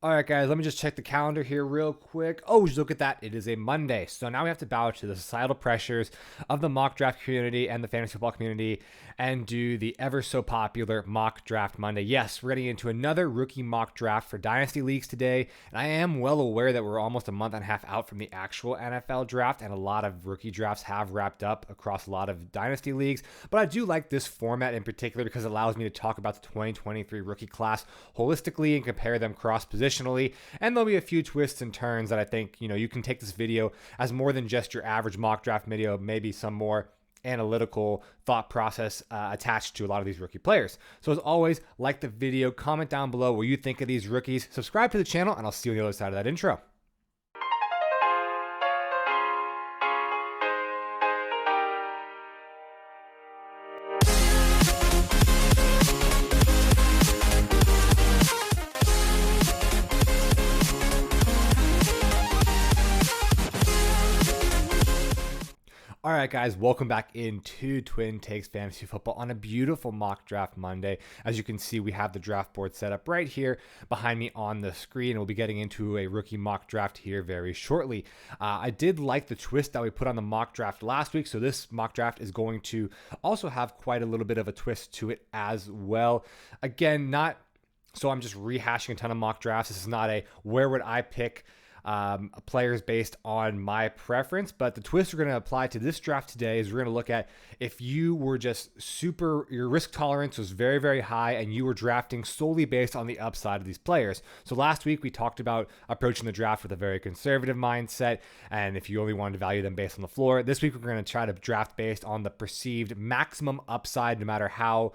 All right, guys, let me just check the calendar here real quick. Oh, look at that. It is a Monday. So now we have to bow to the societal pressures of the mock draft community and the fantasy football community and do the ever so popular Mock Draft Monday. Yes, we're getting into another rookie mock draft for Dynasty Leagues today. And I am well aware that we're almost a month and a half out from the actual NFL draft, and a lot of rookie drafts have wrapped up across a lot of Dynasty Leagues. But I do like this format in particular because it allows me to talk about the 2023 rookie class holistically and compare them cross-positionally. And there'll be a few twists and turns that I think, you can take this video as more than just your average mock draft video, maybe some more analytical thought process attached to a lot of these rookie players. So as always, like the video, comment down below what you think of these rookies, subscribe to the channel, and I'll see you on the other side of that intro. All right, guys, welcome back into Twin Takes Fantasy Football on a beautiful mock draft Monday. As you can see, we have the draft board set up right here behind me on the screen. We'll be getting into a rookie mock draft here very shortly. I did like the twist that we put on the mock draft last week, so this mock draft is going to also have quite a little bit of a twist to it as well. Again, so I'm just rehashing a ton of mock drafts. This is not a where would I pick players based on my preference, but the twist we're going to apply to this draft today is we're going to look at if you were just your risk tolerance was very, very high and you were drafting solely based on the upside of these players. So last week we talked about approaching the draft with a very conservative mindset, and if you only wanted to value them based on the floor. This week we're going to try to draft based on the perceived maximum upside, no matter how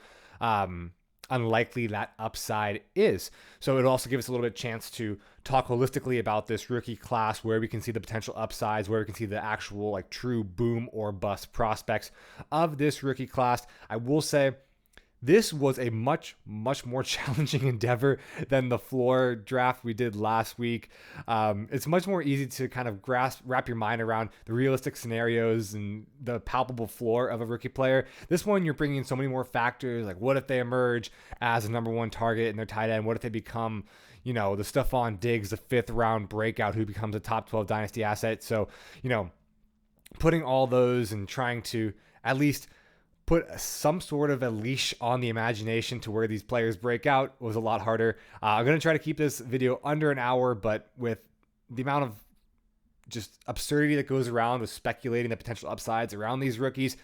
unlikely that upside is. So it'll also give us a little bit of chance to talk holistically about this rookie class, where we can see the potential upsides, where we can see the actual true boom or bust prospects of this rookie class. I will say this was a much more challenging endeavor than the floor draft we did last week. It's much more easy to kind of wrap your mind around the realistic scenarios and the palpable floor of a rookie player. This one, you're bringing in so many more factors, like what if they emerge as a number one target in their tight end? What if they become, the Stephon Diggs, the 5th round breakout who becomes a top 12 dynasty asset? So, putting all those and trying to at least put some sort of a leash on the imagination to where these players break out was a lot harder. I'm going to try to keep this video under an hour, but with the amount of just absurdity that goes around with speculating the potential upsides around these rookies,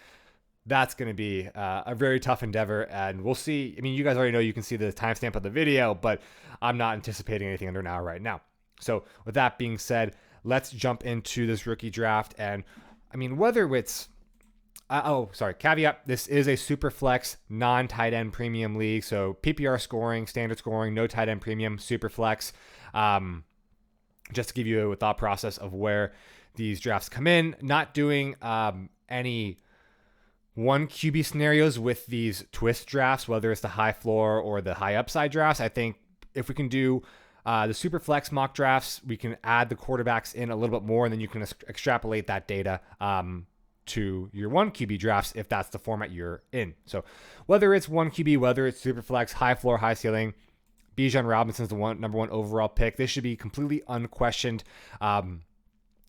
that's going to be a very tough endeavor, and we'll see. I mean, you guys already know, you can see the timestamp of the video, but I'm not anticipating anything under an hour right now. So with that being said, let's jump into this rookie draft. And I mean, whether it's caveat, this is a super flex non-tight end premium league. So PPR scoring, standard scoring, no tight end premium, super flex. Just to give you a thought process of where these drafts come in, not doing any one QB scenarios with these twist drafts, whether it's the high floor or the high upside drafts. I think if we can do the super flex mock drafts, we can add the quarterbacks in a little bit more, and then you can extrapolate that data to your one QB drafts if that's the format you're in. So whether it's one QB, whether it's super flex, high floor, high ceiling, Bijan Robinson's the number one overall pick. This should be completely unquestioned, no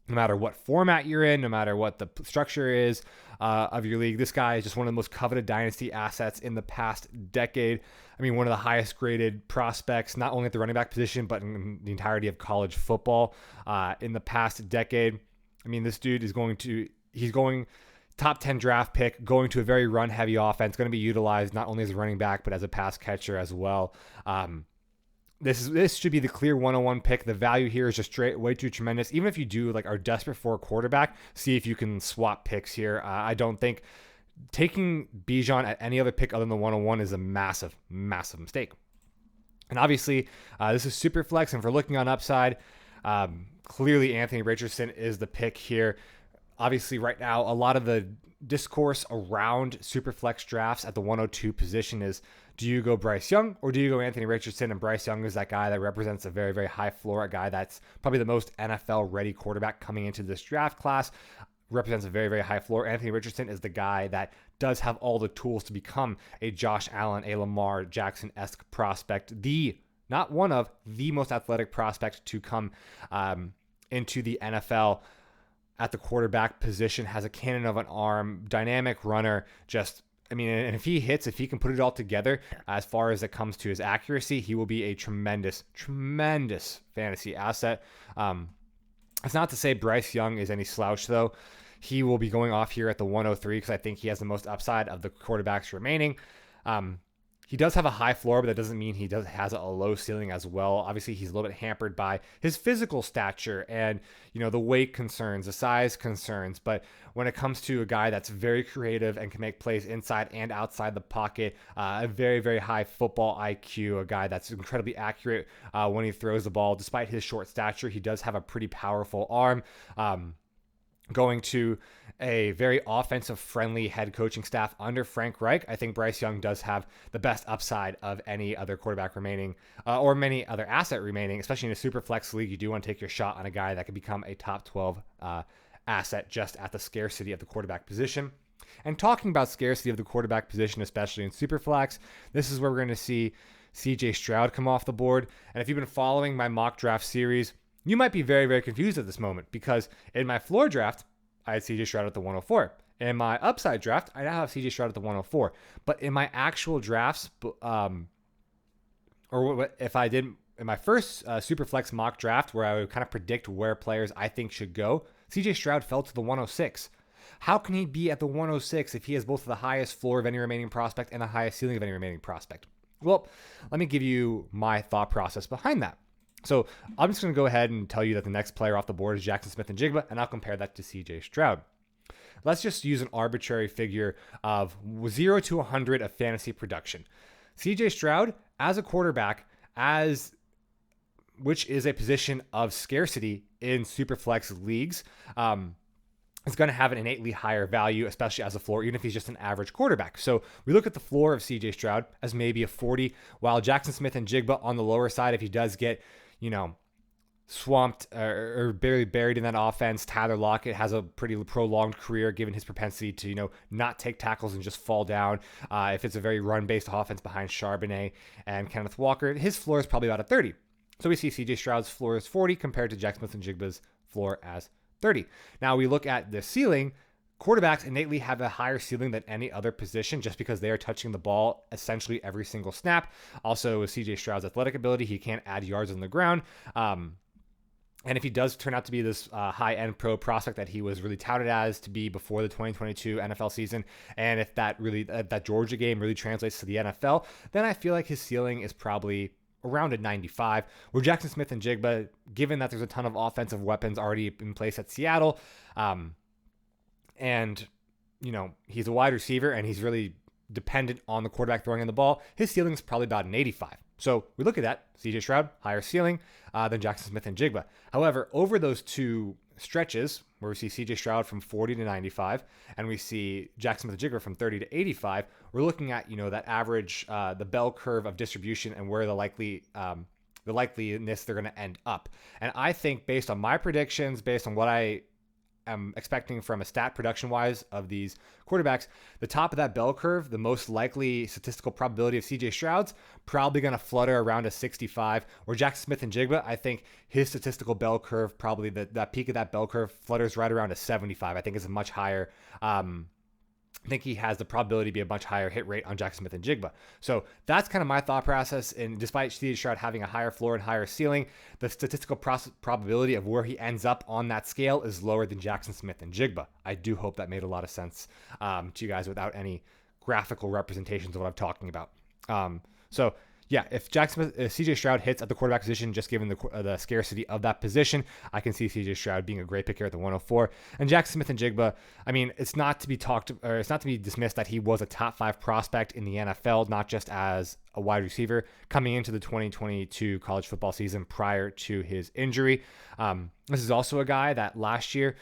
matter what format you're in, no matter what the structure is of your league. This guy is just one of the most coveted dynasty assets in the past decade. I mean, one of the highest graded prospects, not only at the running back position, but in the entirety of college football in the past decade. I mean, this dude is he's going top 10 draft pick, going to a very run heavy offense, going to be utilized not only as a running back, but as a pass catcher as well. This should be the clear 101 pick. The value here is just way too tremendous. Even if you are desperate for a quarterback, see if you can swap picks here. I don't think taking Bijan at any other pick other than the 101 is a massive mistake. And obviously, this is super flex, and if we're looking on upside, clearly Anthony Richardson is the pick here. Obviously, right now, a lot of the discourse around super flex drafts at the 102 position is, do you go Bryce Young or do you go Anthony Richardson? And Bryce Young is that guy that represents a very, very high floor, a guy that's probably the most NFL-ready quarterback coming into this draft class, represents a very, very high floor. Anthony Richardson is the guy that does have all the tools to become a Josh Allen, a Lamar Jackson-esque prospect, the not one of, the most athletic prospect to come into the NFL at the quarterback position, has a cannon of an arm, dynamic runner, and if he hits, if he can put it all together as far as it comes to his accuracy, he will be a tremendous, tremendous fantasy asset. It's not to say Bryce Young is any slouch, though. He will be going off here at the 103 because I think he has the most upside of the quarterbacks remaining. He does have a high floor, but that doesn't mean he has a low ceiling as well. Obviously, he's a little bit hampered by his physical stature and, the weight concerns, the size concerns. But when it comes to a guy that's very creative and can make plays inside and outside the pocket, a very, very high football IQ, a guy that's incredibly accurate when he throws the ball. Despite his short stature, he does have a pretty powerful arm. Going to a very offensive-friendly head coaching staff under Frank Reich, I think Bryce Young does have the best upside of any other quarterback remaining, or many other asset remaining, especially in a super flex league. You do want to take your shot on a guy that could become a top 12 asset just at the scarcity of the quarterback position. And talking about scarcity of the quarterback position, especially in super flex, this is where we're going to see CJ Stroud come off the board. And if you've been following my mock draft series, you might be very, very confused at this moment because in my floor draft, I had CJ Stroud at the 104. In my upside draft, I now have CJ Stroud at the 104. But in my actual drafts, if I did in my first Superflex mock draft where I would kind of predict where players I think should go, CJ Stroud fell to the 106. How can he be at the 106 if he has both the highest floor of any remaining prospect and the highest ceiling of any remaining prospect? Well, let me give you my thought process behind that. So I'm just going to go ahead and tell you that the next player off the board is Jackson Smith-Njigba, and I'll compare that to CJ Stroud. Let's just use an arbitrary figure of 0 to 100 of fantasy production. CJ Stroud, as a quarterback, which is a position of scarcity in Superflex leagues, is going to have an innately higher value, especially as a floor, even if he's just an average quarterback. So we look at the floor of CJ Stroud as maybe a 40, while Jackson Smith-Njigba on the lower side, if he does get, swamped or barely buried in that offense. Tyler Lockett has a pretty prolonged career given his propensity to, not take tackles and just fall down. If it's a very run-based offense behind Charbonnet and Kenneth Walker, his floor is probably about a 30. So we see CJ Stroud's floor is 40 compared to Jackson Smith-Njigba's floor as 30. Now we look at the ceiling. Quarterbacks innately have a higher ceiling than any other position just because they are touching the ball essentially every single snap. Also, with CJ Stroud's athletic ability, he can't add yards on the ground. And if he does turn out to be this high-end pro prospect that he was really touted as to be before the 2022 NFL season, and if that Georgia game really translates to the NFL, then I feel like his ceiling is probably around a 95, where Jackson Smith-Njigba, given that there's a ton of offensive weapons already in place at Seattle, and, he's a wide receiver and he's really dependent on the quarterback throwing in the ball, his ceiling is probably about an 85. So we look at that. CJ Stroud, higher ceiling than Jackson Smith-Njigba. However, over those two stretches where we see CJ Stroud from 40 to 95 and we see Jackson Smith-Njigba from 30 to 85, we're looking at, that average, the bell curve of distribution and where the likeliness they're going to end up. And I think based on my predictions, based on what I am expecting from a stat production wise of these quarterbacks, the top of that bell curve, the most likely statistical probability of CJ Stroud's probably going to flutter around a 65, where Jackson Smith-Njigba, I think his statistical bell curve, probably that peak of that bell curve flutters right around a 75. I think it's a much higher, I think he has the probability to be a much higher hit rate on Jackson Smith-Njigba. So that's kind of my thought process. And despite CJ Stroud having a higher floor and higher ceiling, the statistical probability of where he ends up on that scale is lower than Jackson Smith-Njigba. I do hope that made a lot of sense to you guys without any graphical representations of what I'm talking about. So yeah, if CJ Stroud hits at the quarterback position, just given the scarcity of that position, I can see CJ Stroud being a great pick here at the 104. And Jackson Smith-Njigba, it's not to be dismissed that he was a top 5 prospect in the NFL, not just as a wide receiver coming into the 2022 college football season prior to his injury. This is also a guy that last year,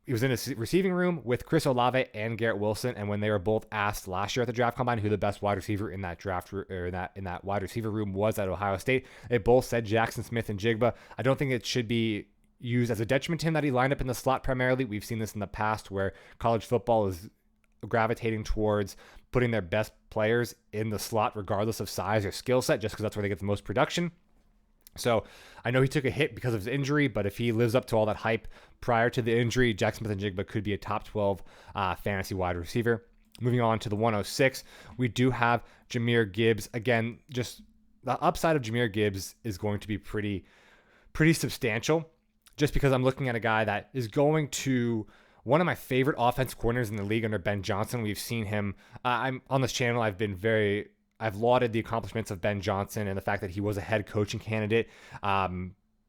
he was in a receiving room with Chris Olave and Garrett Wilson, and when they were both asked last year at the draft combine who the best wide receiver in that draft or in that wide receiver room was at Ohio State, they both said Jackson Smith-Njigba. I don't think it should be used as a detriment to him that he lined up in the slot primarily. We've seen this in the past where college football is gravitating towards putting their best players in the slot regardless of size or skill set, just because that's where they get the most production. So I know he took a hit because of his injury, but if he lives up to all that hype prior to the injury, Jackson Smith-Njigba could be a top 12 fantasy wide receiver. Moving on to the 106, we do have Jahmyr Gibbs. Again, just the upside of Jahmyr Gibbs is going to be pretty substantial, just because I'm looking at a guy that is going to one of my favorite offense corners in the league under Ben Johnson. We've seen him. I'm on this channel. I've lauded the accomplishments of Ben Johnson and the fact that he was a head coaching candidate,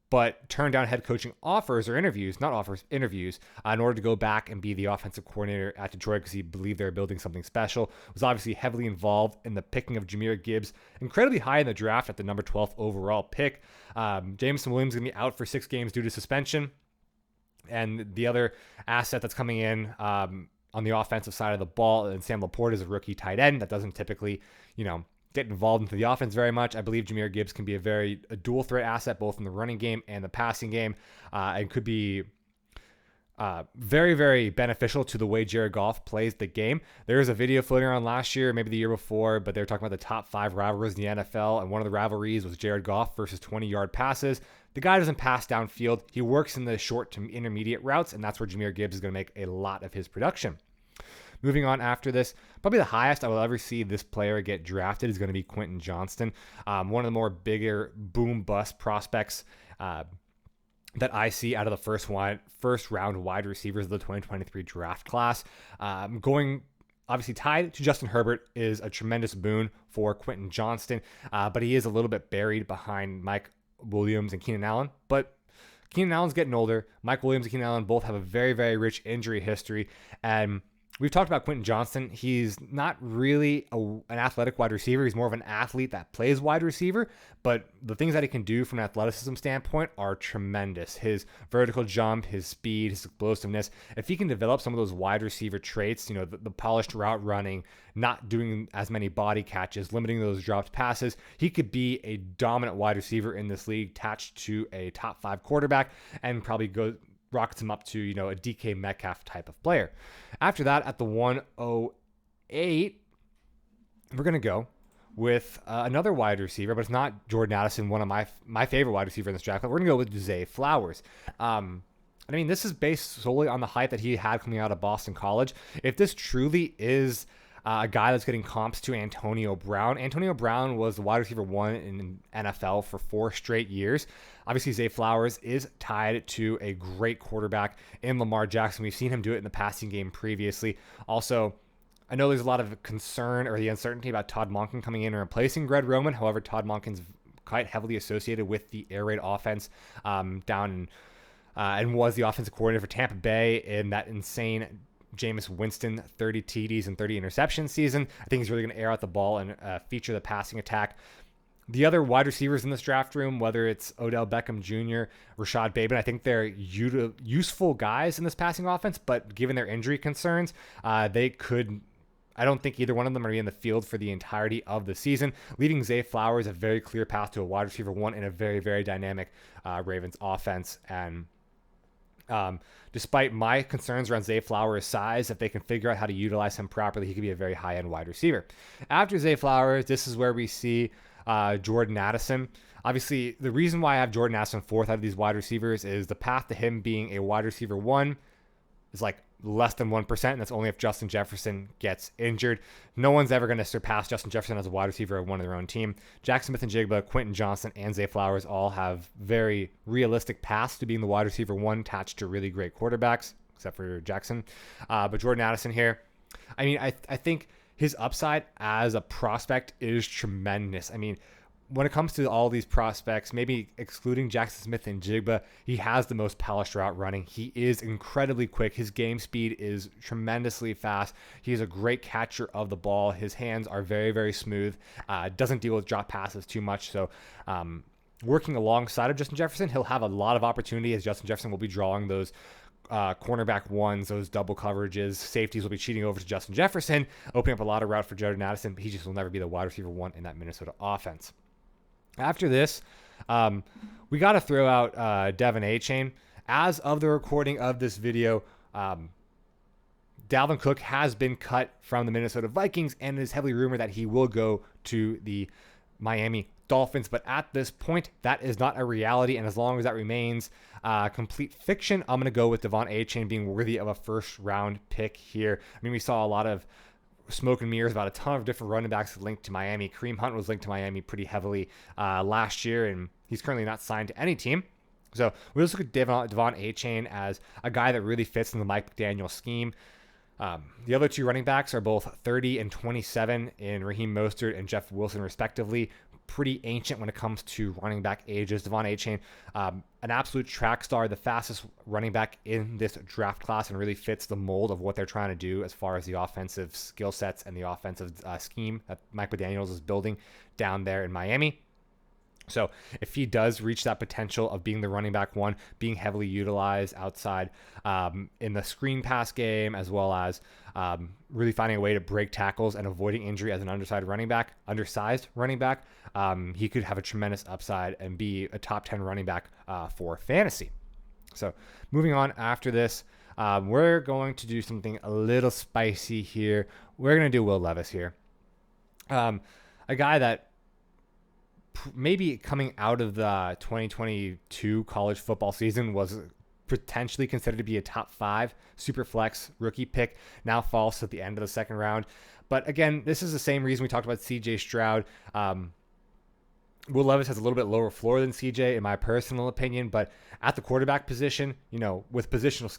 but turned down head coaching offers or interviews, not offers, interviews, in order to go back and be the offensive coordinator at Detroit because he believed they were building something special. Was obviously heavily involved in the picking of Jahmyr Gibbs, incredibly high in the draft at the number 12th overall pick. Jameson Williams is going to be out for 6 games due to suspension. And the other asset that's coming in on the offensive side of the ball, and Sam Laporta is a rookie tight end that doesn't typically, get involved into the offense very much. I believe Jahmyr Gibbs can be a dual threat asset both in the running game and the passing game, and could be very, very beneficial to the way Jared Goff plays the game. There was a video floating around last year, maybe the year before, but they were talking about the top 5 rivalries in the NFL, and one of the rivalries was Jared Goff versus 20-yard passes. The guy doesn't pass downfield. He works in the short to intermediate routes, and that's where Jahmyr Gibbs is going to make a lot of his production. Moving on after this, probably the highest I will ever see this player get drafted is going to be Quentin Johnston, one of the more bigger boom-bust prospects that I see out of the first round wide receivers of the 2023 draft class. Going obviously tied to Justin Herbert is a tremendous boon for Quentin Johnston, but he is a little bit buried behind Mike Williams and Keenan Allen. But Keenan Allen's getting older. Mike Williams and Keenan Allen both have a very, very rich injury history, and we've talked about Quentin Johnston. He's not really an athletic wide receiver. He's more of an athlete that plays wide receiver, but the things that he can do from an athleticism standpoint are tremendous. His vertical jump, his speed, his explosiveness. If he can develop some of those wide receiver traits, the polished route running, not doing as many body catches, limiting those dropped passes, he could be a dominant wide receiver in this league, attached to a top 5 quarterback, and probably rockets him up to, a DK Metcalf type of player. After that, at the 108, we're going to go with another wide receiver, but it's not Jordan Addison, one of my favorite wide receiver in this draft. But we're going to go with Zay Flowers. This is based solely on the hype that he had coming out of Boston College. If this truly is a guy that's getting comps to Antonio Brown. Antonio Brown was the wide receiver 1 in NFL for 4 straight years. Obviously, Zay Flowers is tied to a great quarterback in Lamar Jackson. We've seen him do it in the passing game previously. Also, I know there's a lot of concern or the uncertainty about Todd Monken coming in and replacing Greg Roman. However, Todd Monken's quite heavily associated with the air raid offense and was the offensive coordinator for Tampa Bay in that insane Jameis Winston 30 TDs and 30 interception season. I think he's really going to air out the ball and feature the passing attack. The other wide receivers in this draft room, whether it's Odell Beckham Jr., Rashad Bateman, I think they're useful guys in this passing offense, but given their injury concerns, I don't think either one of them are going to be in the field for the entirety of the season, leaving Zay Flowers a very clear path to a wide receiver 1 in a very, very dynamic Ravens offense. And despite my concerns around Zay Flowers' size, if they can figure out how to utilize him properly, he could be a very high-end wide receiver. After Zay Flowers, this is where we see Jordan Addison. Obviously, the reason why I have Jordan Addison 4th out of these wide receivers is the path to him being a wide receiver 1 is like less than 1%, and that's only if Justin Jefferson gets injured. No one's ever going to surpass Justin Jefferson as a wide receiver of one of their own team. Jackson Smith-Njigba, Quentin Johnston, and Zay Flowers all have very realistic paths to being the wide receiver 1 attached to really great quarterbacks, except for Jackson. But Jordan Addison here, I think his upside as a prospect is tremendous. When it comes to all these prospects, maybe excluding Jackson Smith-Njigba, he has the most polished route running. He is incredibly quick. His game speed is tremendously fast. He's a great catcher of the ball. His hands are very, very smooth. Doesn't deal with drop passes too much. So working alongside of Justin Jefferson, he'll have a lot of opportunity as Justin Jefferson will be drawing those cornerback ones, those double coverages. Safeties will be cheating over to Justin Jefferson, opening up a lot of route for Jordan Addison, but he just will never be the wide receiver 1 in that Minnesota offense. After this, we got to throw out Devin Achane. As of the recording of this video, Dalvin Cook has been cut from the Minnesota Vikings, and it is heavily rumored that he will go to the Miami Dolphins. But at this point, that is not a reality. And as long as that remains complete fiction, I'm going to go with Devon Achane being worthy of a first round pick here. I mean, we saw a lot of smoke and mirrors about a ton of different running backs linked to Miami. Kareem Hunt was linked to Miami pretty heavily last year, and he's currently not signed to any team. So we just look at Devon Achane as a guy that really fits in the Mike McDaniel scheme. The other two running backs are both 30 and 27 in Raheem Mostert and Jeff Wilson, respectively. Pretty ancient when it comes to running back ages. Devon Achane, an absolute track star, the fastest running back in this draft class, and really fits the mold of what they're trying to do as far as the offensive skill sets and the offensive scheme that Mike McDaniels is building down there in Miami. So if he does reach that potential of being the running back one, being heavily utilized outside in the screen pass game, as well as really finding a way to break tackles and avoiding injury as an undersized running back, he could have a tremendous upside and be a top 10 running back for fantasy. So moving on after this, we're going to do something a little spicy here. We're going to do Will Levis here. A guy that maybe coming out of the 2022 college football season was potentially considered to be a top 5 super flex rookie pick, now falls at the end of the second round. But again, this is the same reason we talked about CJ Stroud. Will Levis has a little bit lower floor than CJ in my personal opinion, but at the quarterback position, with positional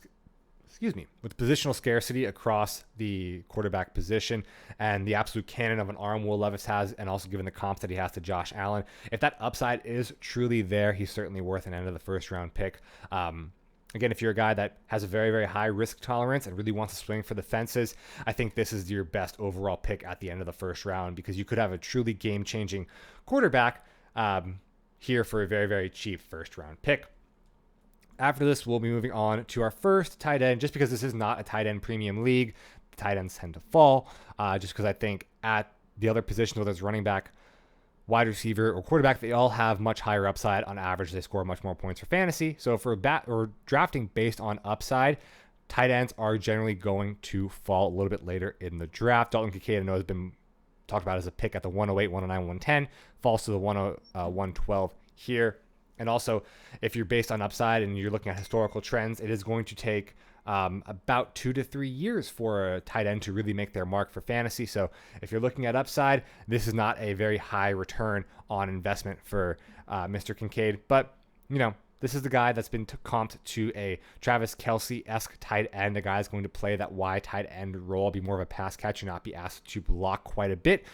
scarcity across the quarterback position and the absolute cannon of an arm Will Levis has, and also given the comps that he has to Josh Allen, if that upside is truly there, he's certainly worth an end of the first round pick. Again, if you're a guy that has a very, very high risk tolerance and really wants to swing for the fences, I think this is your best overall pick at the end of the first round, because you could have a truly game-changing quarterback here for a very, very cheap first round pick. After this, we'll be moving on to our first tight end. Just because this is not a tight end premium league, the tight ends tend to fall. Just because I think at the other positions, whether it's running back, wide receiver, or quarterback, they all have much higher upside. On average, they score much more points for fantasy. So for drafting based on upside, tight ends are generally going to fall a little bit later in the draft. Dalton Kincaid, I know, has been talked about as a pick at the 108, 109, 110, falls to the 112 here. And also, if you're based on upside and you're looking at historical trends, it is going to take about 2 to 3 years for a tight end to really make their mark for fantasy. So if you're looking at upside, this is not a very high return on investment for Mr. Kincaid. But, this is the guy that's been comped to a Travis Kelce-esque tight end. A guy is going to play that wide tight end role, be more of a pass catcher, not be asked to block quite a bit.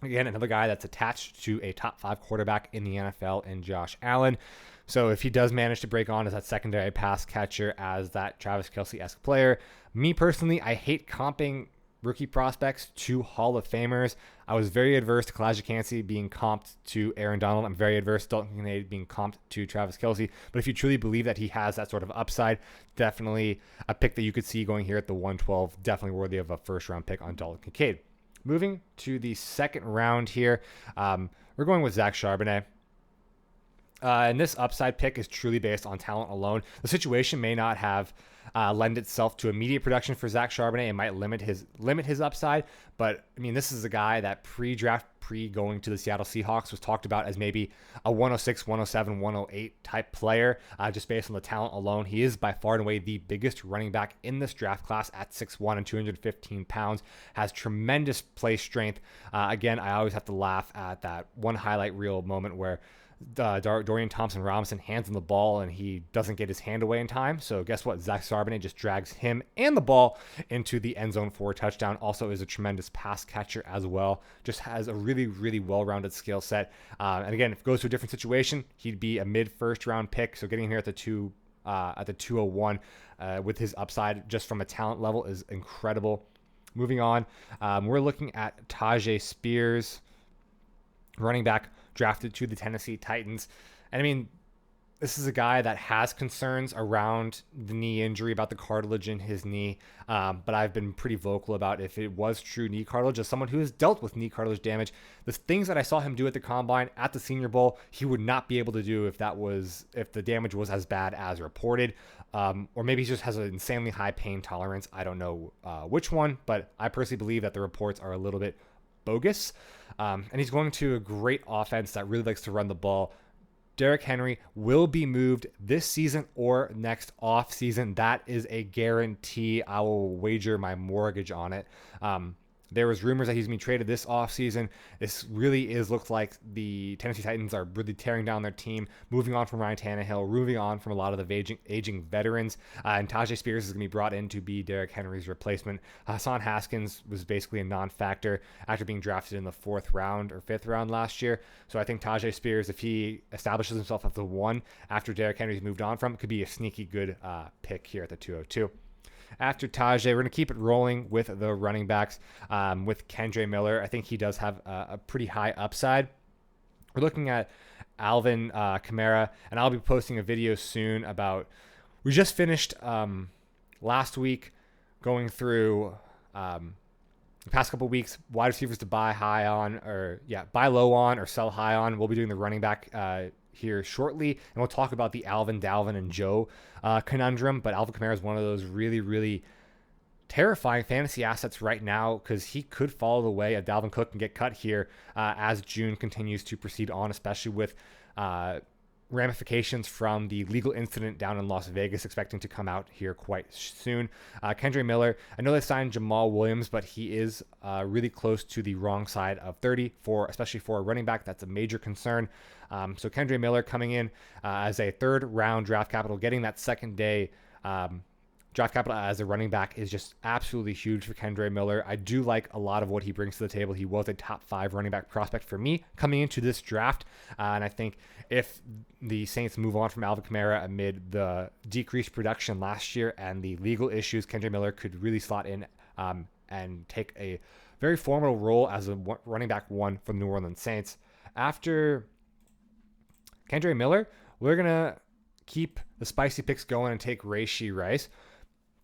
Again, another guy that's attached to a top 5 quarterback in the NFL in Josh Allen. So if he does manage to break on as that secondary pass catcher, as that Travis Kelce-esque player, me personally, I hate comping rookie prospects to Hall of Famers. I was very adverse to Kalijah Kancey being comped to Aaron Donald. I'm very adverse to Dalton Kincaid being comped to Travis Kelce. But if you truly believe that he has that sort of upside, definitely a pick that you could see going here at the 112, definitely worthy of a first round pick on Dalton Kincaid. Moving to the second round here, we're going with Zach Charbonnet. And this upside pick is truly based on talent alone. The situation may not have lend itself to immediate production for Zach Charbonnet. It might limit his upside. But, I mean, this is a guy that pre-draft, going to the Seattle Seahawks was talked about as maybe a 106, 107, 108 type player, just based on the talent alone. He is by far and away the biggest running back in this draft class at 6'1" and 215 pounds, has tremendous play strength. Again, I always have to laugh at that one highlight reel moment where Dorian Thompson-Robinson hands him the ball and he doesn't get his hand away in time. So guess what? Zach Charbonnet just drags him and the ball into the end zone for a touchdown. Also is a tremendous pass catcher as well. Just has a really, really well-rounded skill set. And again, if it goes to a different situation, he'd be a mid-first round pick. So getting here at the 201 with his upside just from a talent level is incredible. Moving on, we're looking at Tajay Spears, running back, drafted to the Tennessee Titans. And I mean, this is a guy that has concerns around the knee injury, about the cartilage in his knee. But I've been pretty vocal about if it was true knee cartilage. As someone who has dealt with knee cartilage damage, the things that I saw him do at the combine, at the Senior Bowl, he would not be able to do if the damage was as bad as reported. Or maybe he just has an insanely high pain tolerance. I don't know which one, but I personally believe that the reports are a little bit bogus. And he's going to a great offense that really likes to run the ball. Derrick Henry will be moved this season or next off season. That is a guarantee. I will wager my mortgage on it. There was rumors that he's going to be traded this offseason. This really looks like the Tennessee Titans are really tearing down their team, moving on from Ryan Tannehill, moving on from a lot of the aging veterans. And Tajay Spears is going to be brought in to be Derrick Henry's replacement. Hassan Haskins was basically a non-factor after being drafted in the 4th round or 5th round last year. So I think Tajay Spears, if he establishes himself as the one after Derrick Henry's moved on from, could be a sneaky good pick here at the 202. After Tajay, we're going to keep it rolling with the running backs with Kendrick Miller. I think he does have a pretty high upside. We're looking at Alvin Kamara, and I'll be posting a video soon about, we just finished last week going through the past couple weeks, wide receivers to buy low on or sell high on. We'll be doing the running back here shortly, and we'll talk about the Alvin, Dalvin, and Joe conundrum. But Alvin Kamara is one of those really, really terrifying fantasy assets right now because he could follow the way of Dalvin Cook and get cut here as June continues to proceed on, especially with ramifications from the legal incident down in Las Vegas expecting to come out here quite soon. Kendrick Miller, I know they signed Jamal Williams, but he is really close to the wrong side of 30, especially for a running back. That's a major concern. So Kendrick Miller coming in as a 3rd round draft capital, getting that 2nd day draft capital as a running back is just absolutely huge for Kendrick Miller. I do like a lot of what he brings to the table. He was a top 5 running back prospect for me coming into this draft. And I think if the Saints move on from Alvin Kamara amid the decreased production last year and the legal issues, Kendrick Miller could really slot in and take a very formidable role as a running back 1 for the New Orleans Saints. After Kendrick Miller, we're going to keep the spicy picks going and take Rishi Rice.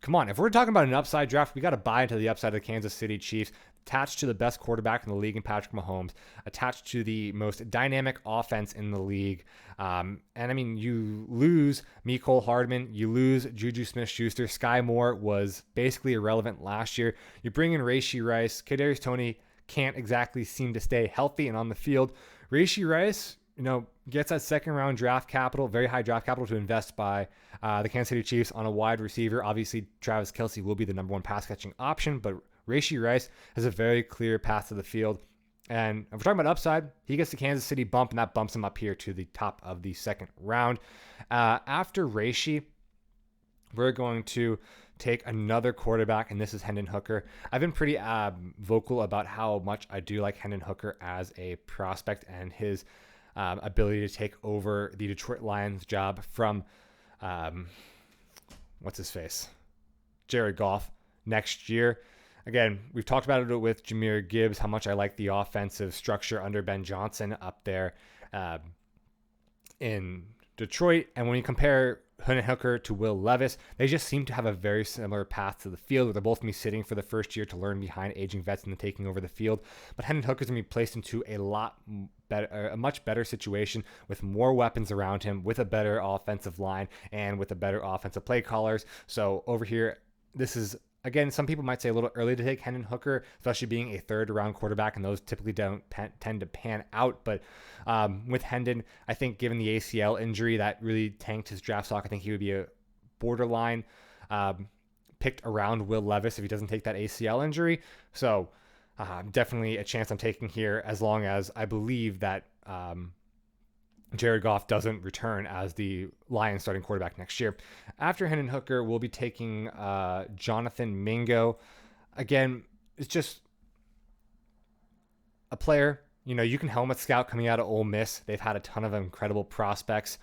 Come on, if we're talking about an upside draft, we got to buy into the upside of the Kansas City Chiefs, attached to the best quarterback in the league in Patrick Mahomes, attached to the most dynamic offense in the league. And I mean, you lose Mecole Hardman, you lose Juju Smith-Schuster. Sky Moore was basically irrelevant last year. You bring in Rishi Rice. Kadarius Toney can't exactly seem to stay healthy and on the field. Rishi Rice, gets that 2nd round draft capital, very high draft capital to invest by the Kansas City Chiefs on a wide receiver. Obviously, Travis Kelce will be the number 1 pass catching option, but Rishi Rice has a very clear path to the field. And if we're talking about upside, he gets the Kansas City bump, and that bumps him up here to the top of the 2nd round. After Rishi, we're going to take another quarterback, and this is Hendon Hooker. I've been pretty vocal about how much I do like Hendon Hooker as a prospect and his ability to take over the Detroit Lions job from Jared Goff next year. Again, we've talked about it with Jahmyr Gibbs, how much I like the offensive structure under Ben Johnson up there in Detroit. And when you compare Hendon Hooker to Will Levis, they just seem to have a very similar path to the field, where they're both going to be sitting for the first year to learn behind aging vets and then taking over the field. But Hendon Hooker is going to be placed into a much better situation with more weapons around him, with a better offensive line, and with a better offensive play callers. So over here, this is, again, some people might say a little early to take Hendon Hooker, especially being a 3rd round quarterback, and those typically don't tend to pan out. But with Hendon, I think given the ACL injury that really tanked his draft stock, I think he would be a borderline picked around Will Levis if he doesn't take that ACL injury. So definitely a chance I'm taking here, as long as I believe that Jared Goff doesn't return as the Lions starting quarterback next year. After Hendon Hooker, we'll be taking Jonathan Mingo. Again, it's just a player. You can helmet scout coming out of Ole Miss. They've had a ton of incredible prospects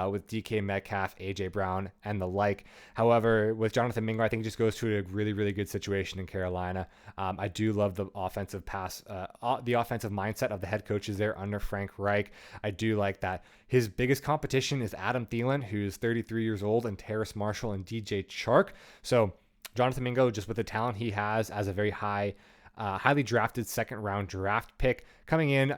with DK Metcalf, AJ Brown, and the like. However, with Jonathan Mingo, I think it just goes to a really, really good situation in Carolina. I do love the offensive mindset of the head coaches there under Frank Reich. I do like that. His biggest competition is Adam Thielen, who's 33 years old, and Terrace Marshall and DJ Chark. So Jonathan Mingo, just with the talent he has as a very highly drafted 2nd round draft pick coming in,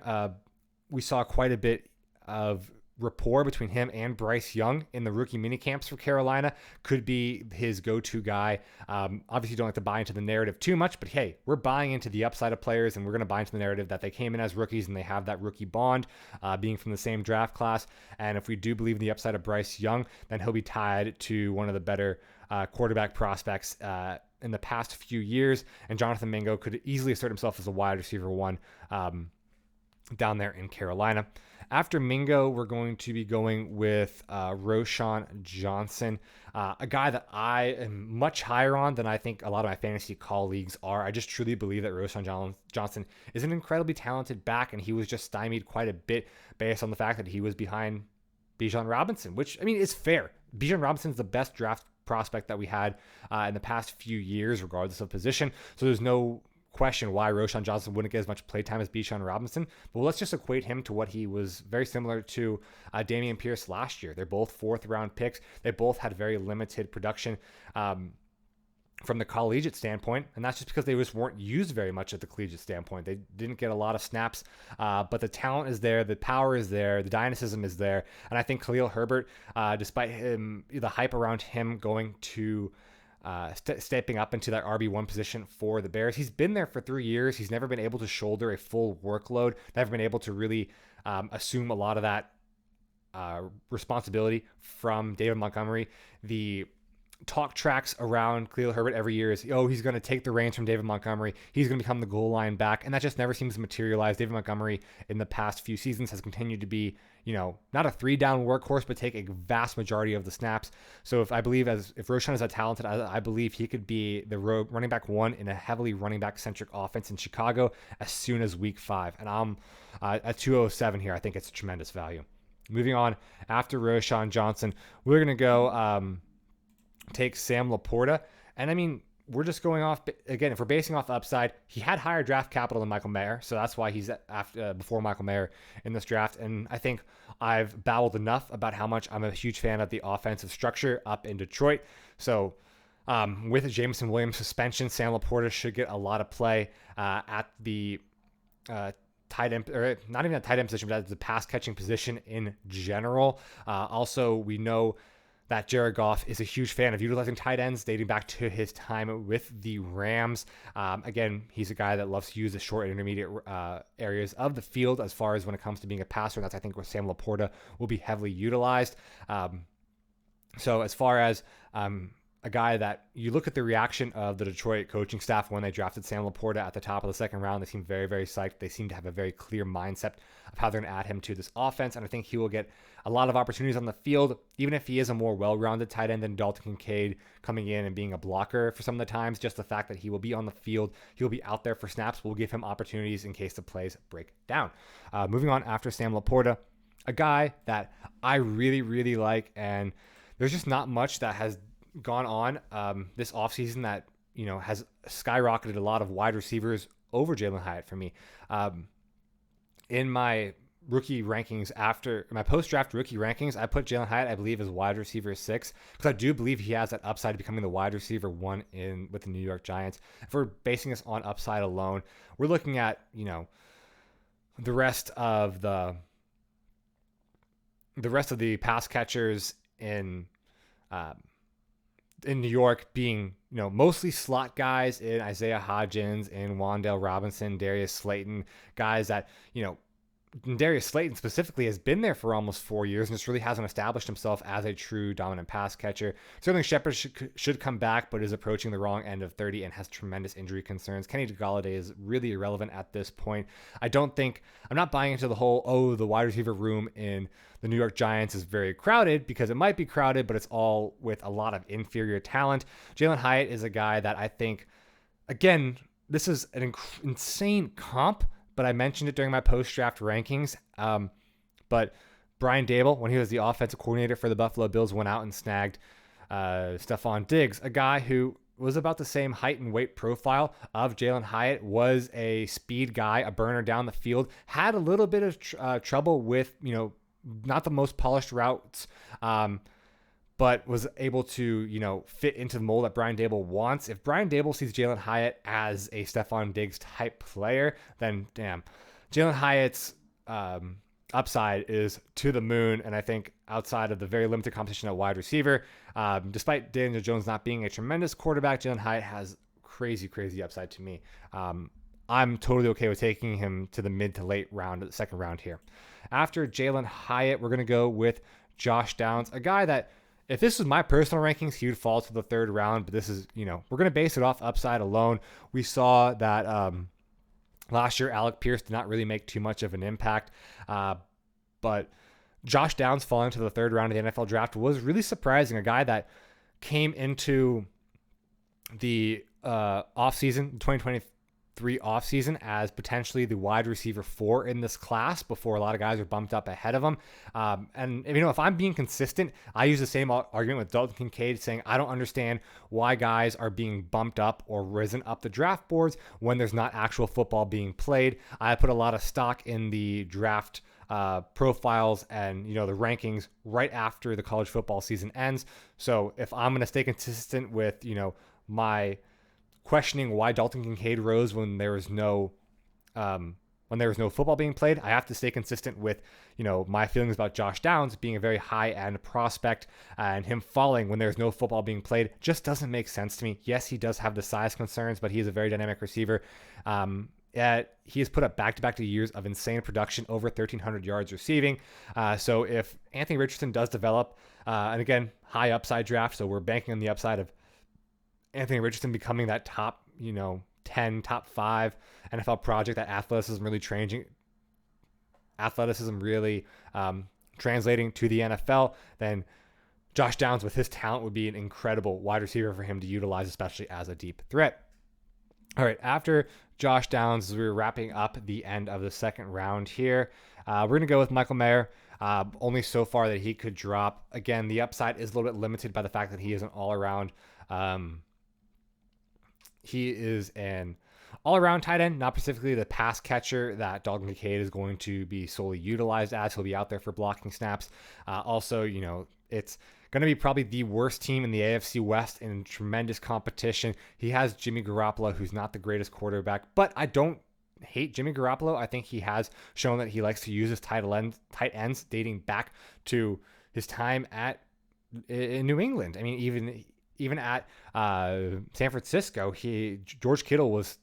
we saw quite a bit of rapport between him and Bryce Young in the rookie minicamps for Carolina could be his go-to guy. Obviously, you don't like to buy into the narrative too much, but hey, we're buying into the upside of players, and we're going to buy into the narrative that they came in as rookies and they have that rookie bond, being from the same draft class. And if we do believe in the upside of Bryce Young, then he'll be tied to one of the better quarterback prospects in the past few years. And Jonathan Mingo could easily assert himself as a wide receiver one down there in Carolina. After Mingo, we're going to be going with Roshan Johnson, a guy that I am much higher on than I think a lot of my fantasy colleagues are. I just truly believe that Roshan Johnson is an incredibly talented back, and he was just stymied quite a bit based on the fact that he was behind Bijan Robinson, which, I mean, is fair. Bijan Robinson's the best draft prospect that we had in the past few years, regardless of position. So there's no question why Roshan Johnson wouldn't get as much playtime as Bijan Robinson. But let's just equate him to what he was, very similar to Dameon Pierce last year. They're both fourth-round picks. They both had very limited production from the collegiate standpoint, and that's just because they just weren't used very much at the collegiate standpoint. They didn't get a lot of snaps, but the talent is there, the power is there, the dynamism is there, and I think Khalil Herbert, despite the hype around him going to stepping up into that RB1 position for the Bears, he's been there for 3 years. He's never been able to shoulder a full workload, never been able to really assume a lot of that responsibility from David Montgomery. The talk tracks around Khalil Herbert every year is, he's going to take the reins from David Montgomery. He's going to become the goal line back. And that just never seems to materialize. David Montgomery in the past few seasons has continued to be, not a 3-down workhorse, but take a vast majority of the snaps. So if Roshan is that talented, I believe he could be the running back one in a heavily running back centric offense in Chicago as soon as week 5. And I'm at 207 here. I think it's a tremendous value. Moving on, after Roshan Johnson, we're going to go take Sam Laporta. And I mean, we're just going off, again, if we're basing off upside, he had higher draft capital than Michael Mayer, so that's why he's before Michael Mayer in this draft. And I think I've babbled enough about how much I'm a huge fan of the offensive structure up in Detroit. So with a Jameson Williams suspension, Sam Laporta should get a lot of play at the tight end, or not even a tight end position, but at the pass catching position in general. Also, we know that Jared Goff is a huge fan of utilizing tight ends dating back to his time with the Rams. Again, he's a guy that loves to use the short and intermediate areas of the field as far as when it comes to being a passer. That's, I think, where Sam Laporta will be heavily utilized. So as far as a guy that you look at the reaction of the Detroit coaching staff when they drafted Sam Laporta at the top of the second round, they seem very, very psyched. They seem to have a very clear mindset of how they're going to add him to this offense. And I think he will get a lot of opportunities on the field, even if he is a more well-rounded tight end than Dalton Kincaid coming in and being a blocker for some of the times. Just the fact that he will be on the field, he'll be out there for snaps, will give him opportunities in case the plays break down. Moving on after Sam Laporta, a guy that I really, really like, and there's just not much that has gone on this offseason that has skyrocketed a lot of wide receivers over Jalen Height for me. In my rookie rankings, after my post-draft rookie rankings, I put Jalen Height, I believe, as wide receiver 6, because I do believe he has that upside of becoming the wide receiver 1 with the New York Giants. If we're basing this on upside alone, we're looking at the rest of the pass catchers in New York being, mostly slot guys in Isaiah Hodgins and Wan'Dale Robinson, Darius Slayton, guys that, Darius Slayton specifically has been there for almost 4 years and just really hasn't established himself as a true dominant pass catcher. Certainly Shepard should come back, but is approaching the wrong end of 30 and has tremendous injury concerns. Kenny Golladay is really irrelevant at this point. I'm not buying into the whole, the wide receiver room in the New York Giants is very crowded, because it might be crowded, but it's all with a lot of inferior talent. Jalen Hyatt is a guy that I think, again, this is an insane comp, but I mentioned it during my post-draft rankings. But Brian Daboll, when he was the offensive coordinator for the Buffalo Bills, went out and snagged Stephon Diggs, a guy who was about the same height and weight profile of Jalen Hyatt, was a speed guy, a burner down the field, had a little bit of trouble with, not the most polished routes, but was able to, fit into the mold that Brian Daboll wants. If Brian Daboll sees Jalen Hyatt as a Stephon Diggs type player, then damn, Jalen Hyatt's upside is to the moon. And I think outside of the very limited competition at wide receiver, despite Daniel Jones not being a tremendous quarterback, Jalen Height has crazy upside to me. I'm totally okay with taking him to the mid to late round, the second round here. After Jalen Height, we're going to go with Josh Downs, a guy that if this was my personal rankings, he would fall to the third round, but this is, we're going to base it off upside alone. We saw that last year, Alec Pierce did not really make too much of an impact, but Josh Downs falling to the third round of the NFL draft was really surprising. A guy that came into the offseason, 2023 offseason, as potentially the wide receiver 4 in this class before a lot of guys are bumped up ahead of him. And if I'm being consistent, I use the same argument with Dalton Kincaid, saying I don't understand why guys are being bumped up or risen up the draft boards when there's not actual football being played. I put a lot of stock in the draft profiles and the rankings right after the college football season ends. So if I'm going to stay consistent with my questioning why Dalton Kincaid rose when there was no football being played, I have to stay consistent with my feelings about Josh Downs being a very high end prospect, and him falling when there's no football being played just doesn't make sense to me. Yes, he does have the size concerns, but he is a very dynamic receiver. He has put up back-to-back years of insane production, over 1,300 yards receiving. So if Anthony Richardson does develop, and again, high upside draft, so we're banking on the upside of Anthony Richardson becoming that top, 10, top 5 NFL project, that athleticism really translating to the NFL, then Josh Downs with his talent would be an incredible wide receiver for him to utilize, especially as a deep threat. All right, after Josh Downs, as we're wrapping up the end of the second round here, we're going to go with Michael Mayer. Only so far that he could drop. Again, the upside is a little bit limited by the fact that he is an all-around he is an all-around tight end, not specifically the pass catcher that Dalton Kincaid is going to be solely utilized as. He'll be out there for blocking snaps. Also, it's going to be probably the worst team in the AFC West in tremendous competition. He has Jimmy Garoppolo, who's not the greatest quarterback, but I don't hate Jimmy Garoppolo. I think he has shown that he likes to use his tight ends dating back to his time in New England. I mean, even at San Francisco, George Kittle was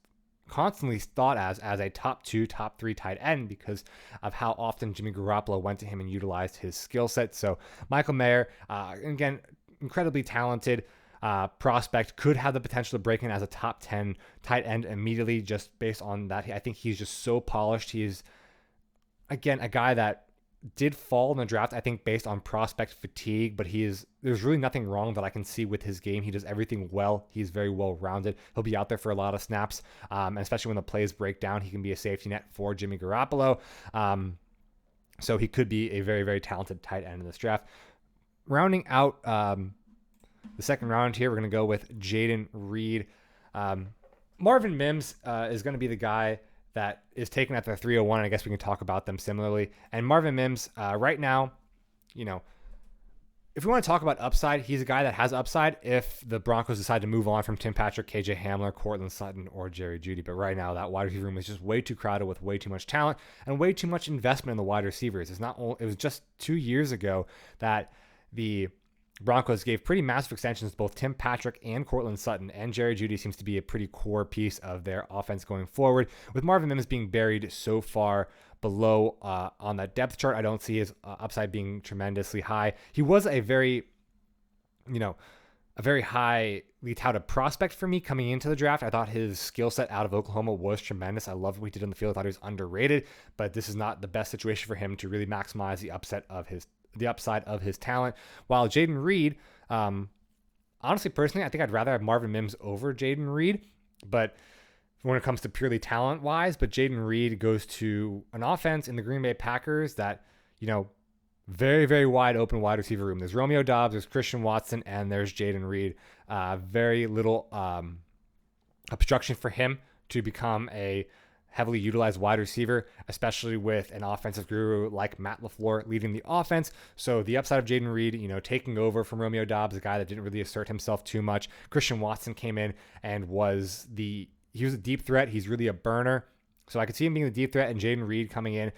constantly thought as a top 2, top 3 tight end because of how often Jimmy Garoppolo went to him and utilized his skill set. So Michael Mayer, again, incredibly talented prospect, could have the potential to break in as a top 10 tight end immediately just based on that. I think he's just so polished. He's, again, a guy that did fall in the draft, I think, based on prospect fatigue, but there's really nothing wrong that I can see with his game. He does everything well. He's very well-rounded. He'll be out there for a lot of snaps, and especially when the plays break down, he can be a safety net for Jimmy Garoppolo. So he could be a very, very talented tight end in this draft. Rounding out the second round here, we're going to go with Jaden Reed. Marvin Mims is going to be the guy that is taken at the 301. I guess we can talk about them similarly. And Marvin Mims, right now, if we want to talk about upside, he's a guy that has upside if the Broncos decide to move on from Tim Patrick, KJ Hamler, Cortland Sutton, or Jerry Jeudy. But right now, that wide receiver room is just way too crowded with way too much talent and way too much investment in the wide receivers. It was just 2 years ago that the Broncos gave pretty massive extensions to both Tim Patrick and Cortland Sutton, and Jerry Jeudy seems to be a pretty core piece of their offense going forward. With Marvin Mims being buried so far below on that depth chart, I don't see his upside being tremendously high. He was a very highly touted prospect for me coming into the draft. I thought his skill set out of Oklahoma was tremendous. I loved what he did on the field. I thought he was underrated, but this is not the best situation for him to really maximize the upside of his talent. While Jaden Reed, honestly, personally, I think I'd rather have Marvin Mims over Jaden Reed, but when it comes to purely talent-wise, but Jaden Reed goes to an offense in the Green Bay Packers that, very, very wide open wide receiver room. There's Romeo Doubs, there's Christian Watson, and there's Jaden Reed. Very little obstruction for him to become a heavily utilized wide receiver, especially with an offensive guru like Matt LaFleur leading the offense. So the upside of Jaden Reed, taking over from Romeo Doubs, a guy that didn't really assert himself too much. Christian Watson came in and he was a deep threat. He's really a burner. So I could see him being the deep threat, and Jaden Reed coming in,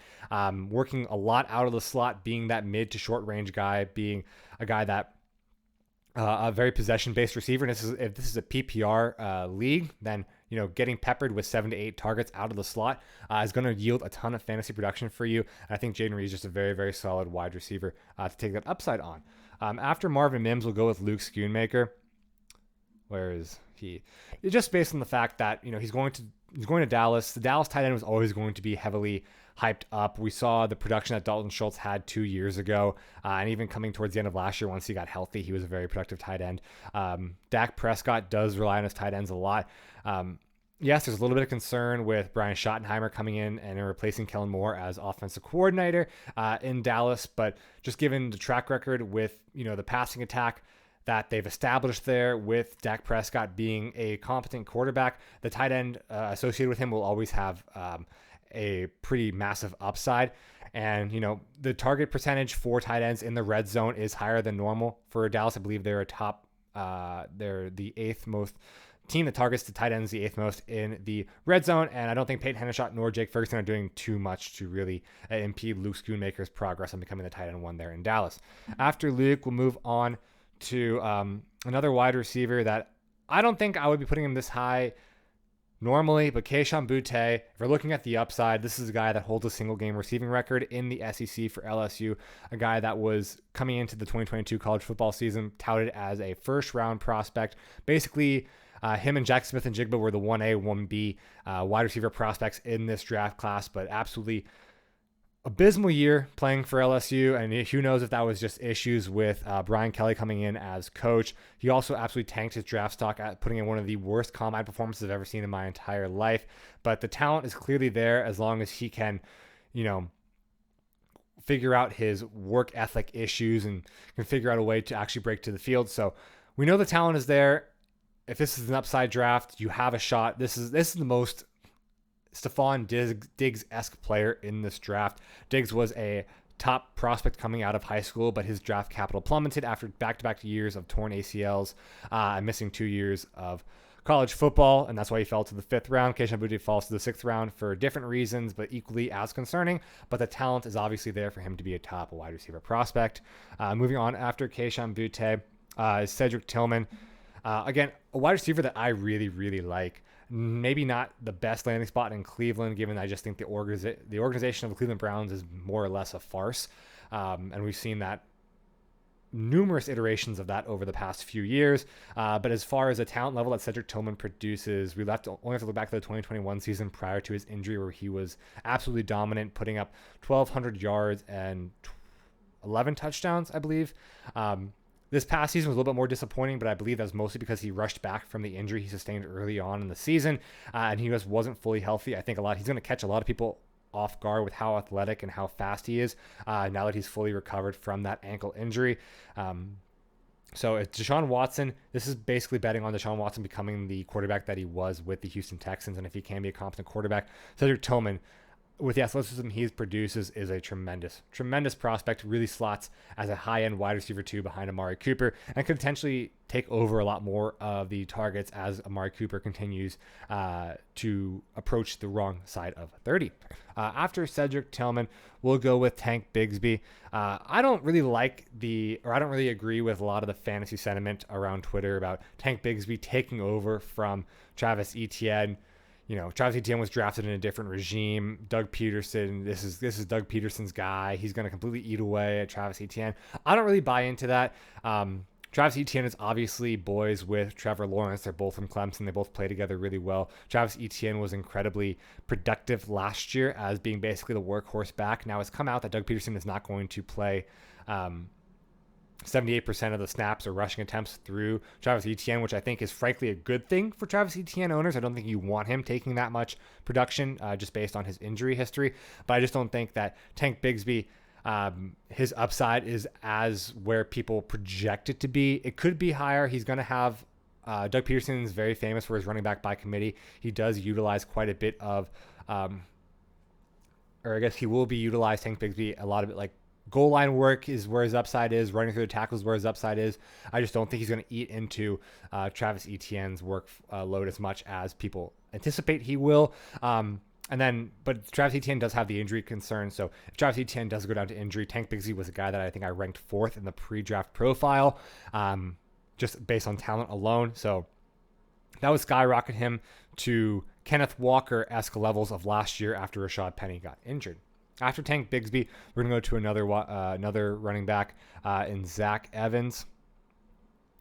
working a lot out of the slot, being that mid to short range guy, being a guy that a very possession-based receiver. And if this is a PPR league, then getting peppered with 7 to 8 targets out of the slot is going to yield a ton of fantasy production for you. And I think Jaden Reed is just a very, very solid wide receiver to take that upside on. After Marvin Mims, we'll go with Luke Schoonmaker. Where is he? It's just based on the fact that he's going to Dallas. The Dallas tight end was always going to be heavily hyped up. We saw the production that Dalton Schultz had 2 years ago, and even coming towards the end of last year, once he got healthy, he was a very productive tight end. Dak Prescott does rely on his tight ends a lot. Yes, there's a little bit of concern with Brian Schottenheimer coming in and replacing Kellen Moore as offensive coordinator in Dallas, but just given the track record with the passing attack that they've established there, with Dak Prescott being a competent quarterback, the tight end associated with him will always have a pretty massive upside. And, the target percentage for tight ends in the red zone is higher than normal for Dallas. I believe they're they're the 8th most team that targets the tight ends, the 8th most in the red zone. And I don't think Peyton Hendershot nor Jake Ferguson are doing too much to really impede Luke Schoonmaker's progress on becoming the tight end 1 there in Dallas. After Luke, we'll move on to another wide receiver that I don't think I would be putting him this high normally, but Kayshon Boutte. If we're looking at the upside, this is a guy that holds a single game receiving record in the SEC for LSU, a guy that was coming into the 2022 college football season touted as a first round prospect. Basically, him and Jack Smith and Jigba were the 1A, 1B wide receiver prospects in this draft class, but absolutely abysmal year playing for LSU, and who knows if that was just issues with Brian Kelly coming in as coach. He also absolutely tanked his draft stock at putting in one of the worst combine performances I've ever seen in my entire life. But the talent is clearly there as long as he can, figure out his work ethic issues and can figure out a way to actually break to the field. So we know the talent is there. If this is an upside draft, you have a shot. This is the most Stephon Diggs-esque player in this draft. Diggs was a top prospect coming out of high school, but his draft capital plummeted after back-to-back years of torn ACLs and missing 2 years of college football, and that's why he fell to the 5th round. Kayshon Boutte falls to the 6th round for different reasons, but equally as concerning. But the talent is obviously there for him to be a top wide receiver prospect. Moving on, after Kayshon Boutte is Cedric Tillman. Again, a wide receiver that I really, really like. Maybe not the best landing spot in Cleveland, given I just think the organization of the Cleveland Browns is more or less a farce. And we've seen that numerous iterations of that over the past few years. But as far as the talent level that Cedric Tillman produces, we only have to look back to the 2021 season prior to his injury, where he was absolutely dominant, putting up 1,200 yards and 11 touchdowns, I believe. This past season was a little bit more disappointing, but I believe that was mostly because he rushed back from the injury he sustained early on in the season, and he just wasn't fully healthy. I think he's going to catch a lot of people off guard with how athletic and how fast he is now that he's fully recovered from that ankle injury. So it's Deshaun Watson. This is basically betting on Deshaun Watson becoming the quarterback that he was with the Houston Texans, and if he can be a competent quarterback, Cedric Tillman, with the athleticism he produces, is a tremendous prospect. Really slots as a high-end wide receiver 2 behind Amari Cooper, and could potentially take over a lot more of the targets as Amari Cooper continues to approach the wrong side of 30. After Cedric Tillman, we'll go with Tank Bigsby. I don't really agree with a lot of the fantasy sentiment around Twitter about Tank Bigsby taking over from Travis Etienne. Travis Etienne was drafted in a different regime. Doug Peterson, this is Doug Peterson's guy. He's going to completely eat away at Travis Etienne. I don't really buy into that. Travis Etienne is obviously boys with Trevor Lawrence. They're both from Clemson. They both play together really well. Travis Etienne was incredibly productive last year as being basically the workhorse back. Now it's come out that Doug Peterson is not going to play 78% of the snaps or rushing attempts through Travis Etienne, which I think is frankly a good thing for Travis Etienne owners. I don't think you want him taking that much production just based on his injury history, but I just don't think that Tank Bigsby, his upside is as where people project it to be. It could be higher. He's going to have Doug Peterson is very famous for his running back by committee. He does utilize quite a bit of, or I guess he will be utilized, Tank Bigsby, a lot of it like goal line work is where his upside is. Running through the tackles where his upside is. I just don't think he's going to eat into Travis Etienne's work load as much as people anticipate he will. But Travis Etienne does have the injury concern. So if Travis Etienne does go down to injury, Tank Bigsby was a guy that I think I ranked 4th in the pre-draft profile, just based on talent alone. So that would skyrocket him to Kenneth Walker-esque levels of last year after Rashad Penny got injured. After Tank Bigsby, we're going to go to another running back in Zach Evans.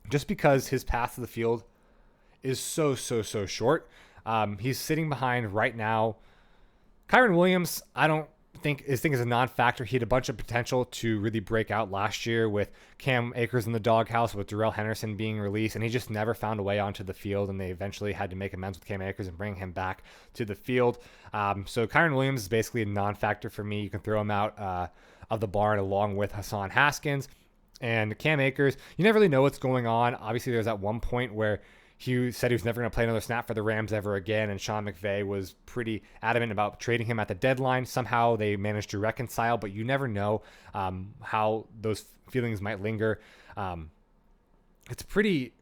Just because his path to the field is so short. He's sitting behind right now Kyren Williams. I think is a non-factor. He had a bunch of potential to really break out last year with Cam Akers in the doghouse, with Darrell Henderson being released, and he just never found a way onto the field, and they eventually had to make amends with Cam Akers and bring him back to the field. So Kyren Williams is basically a non-factor for me. You can throw him out of the barn along with Hassan Haskins. And Cam Akers, you never really know what's going on. Obviously, there's that one point where he said he was never going to play another snap for the Rams ever again, and Sean McVay was pretty adamant about trading him at the deadline. Somehow they managed to reconcile, but you never know how those feelings might linger. It's a pretty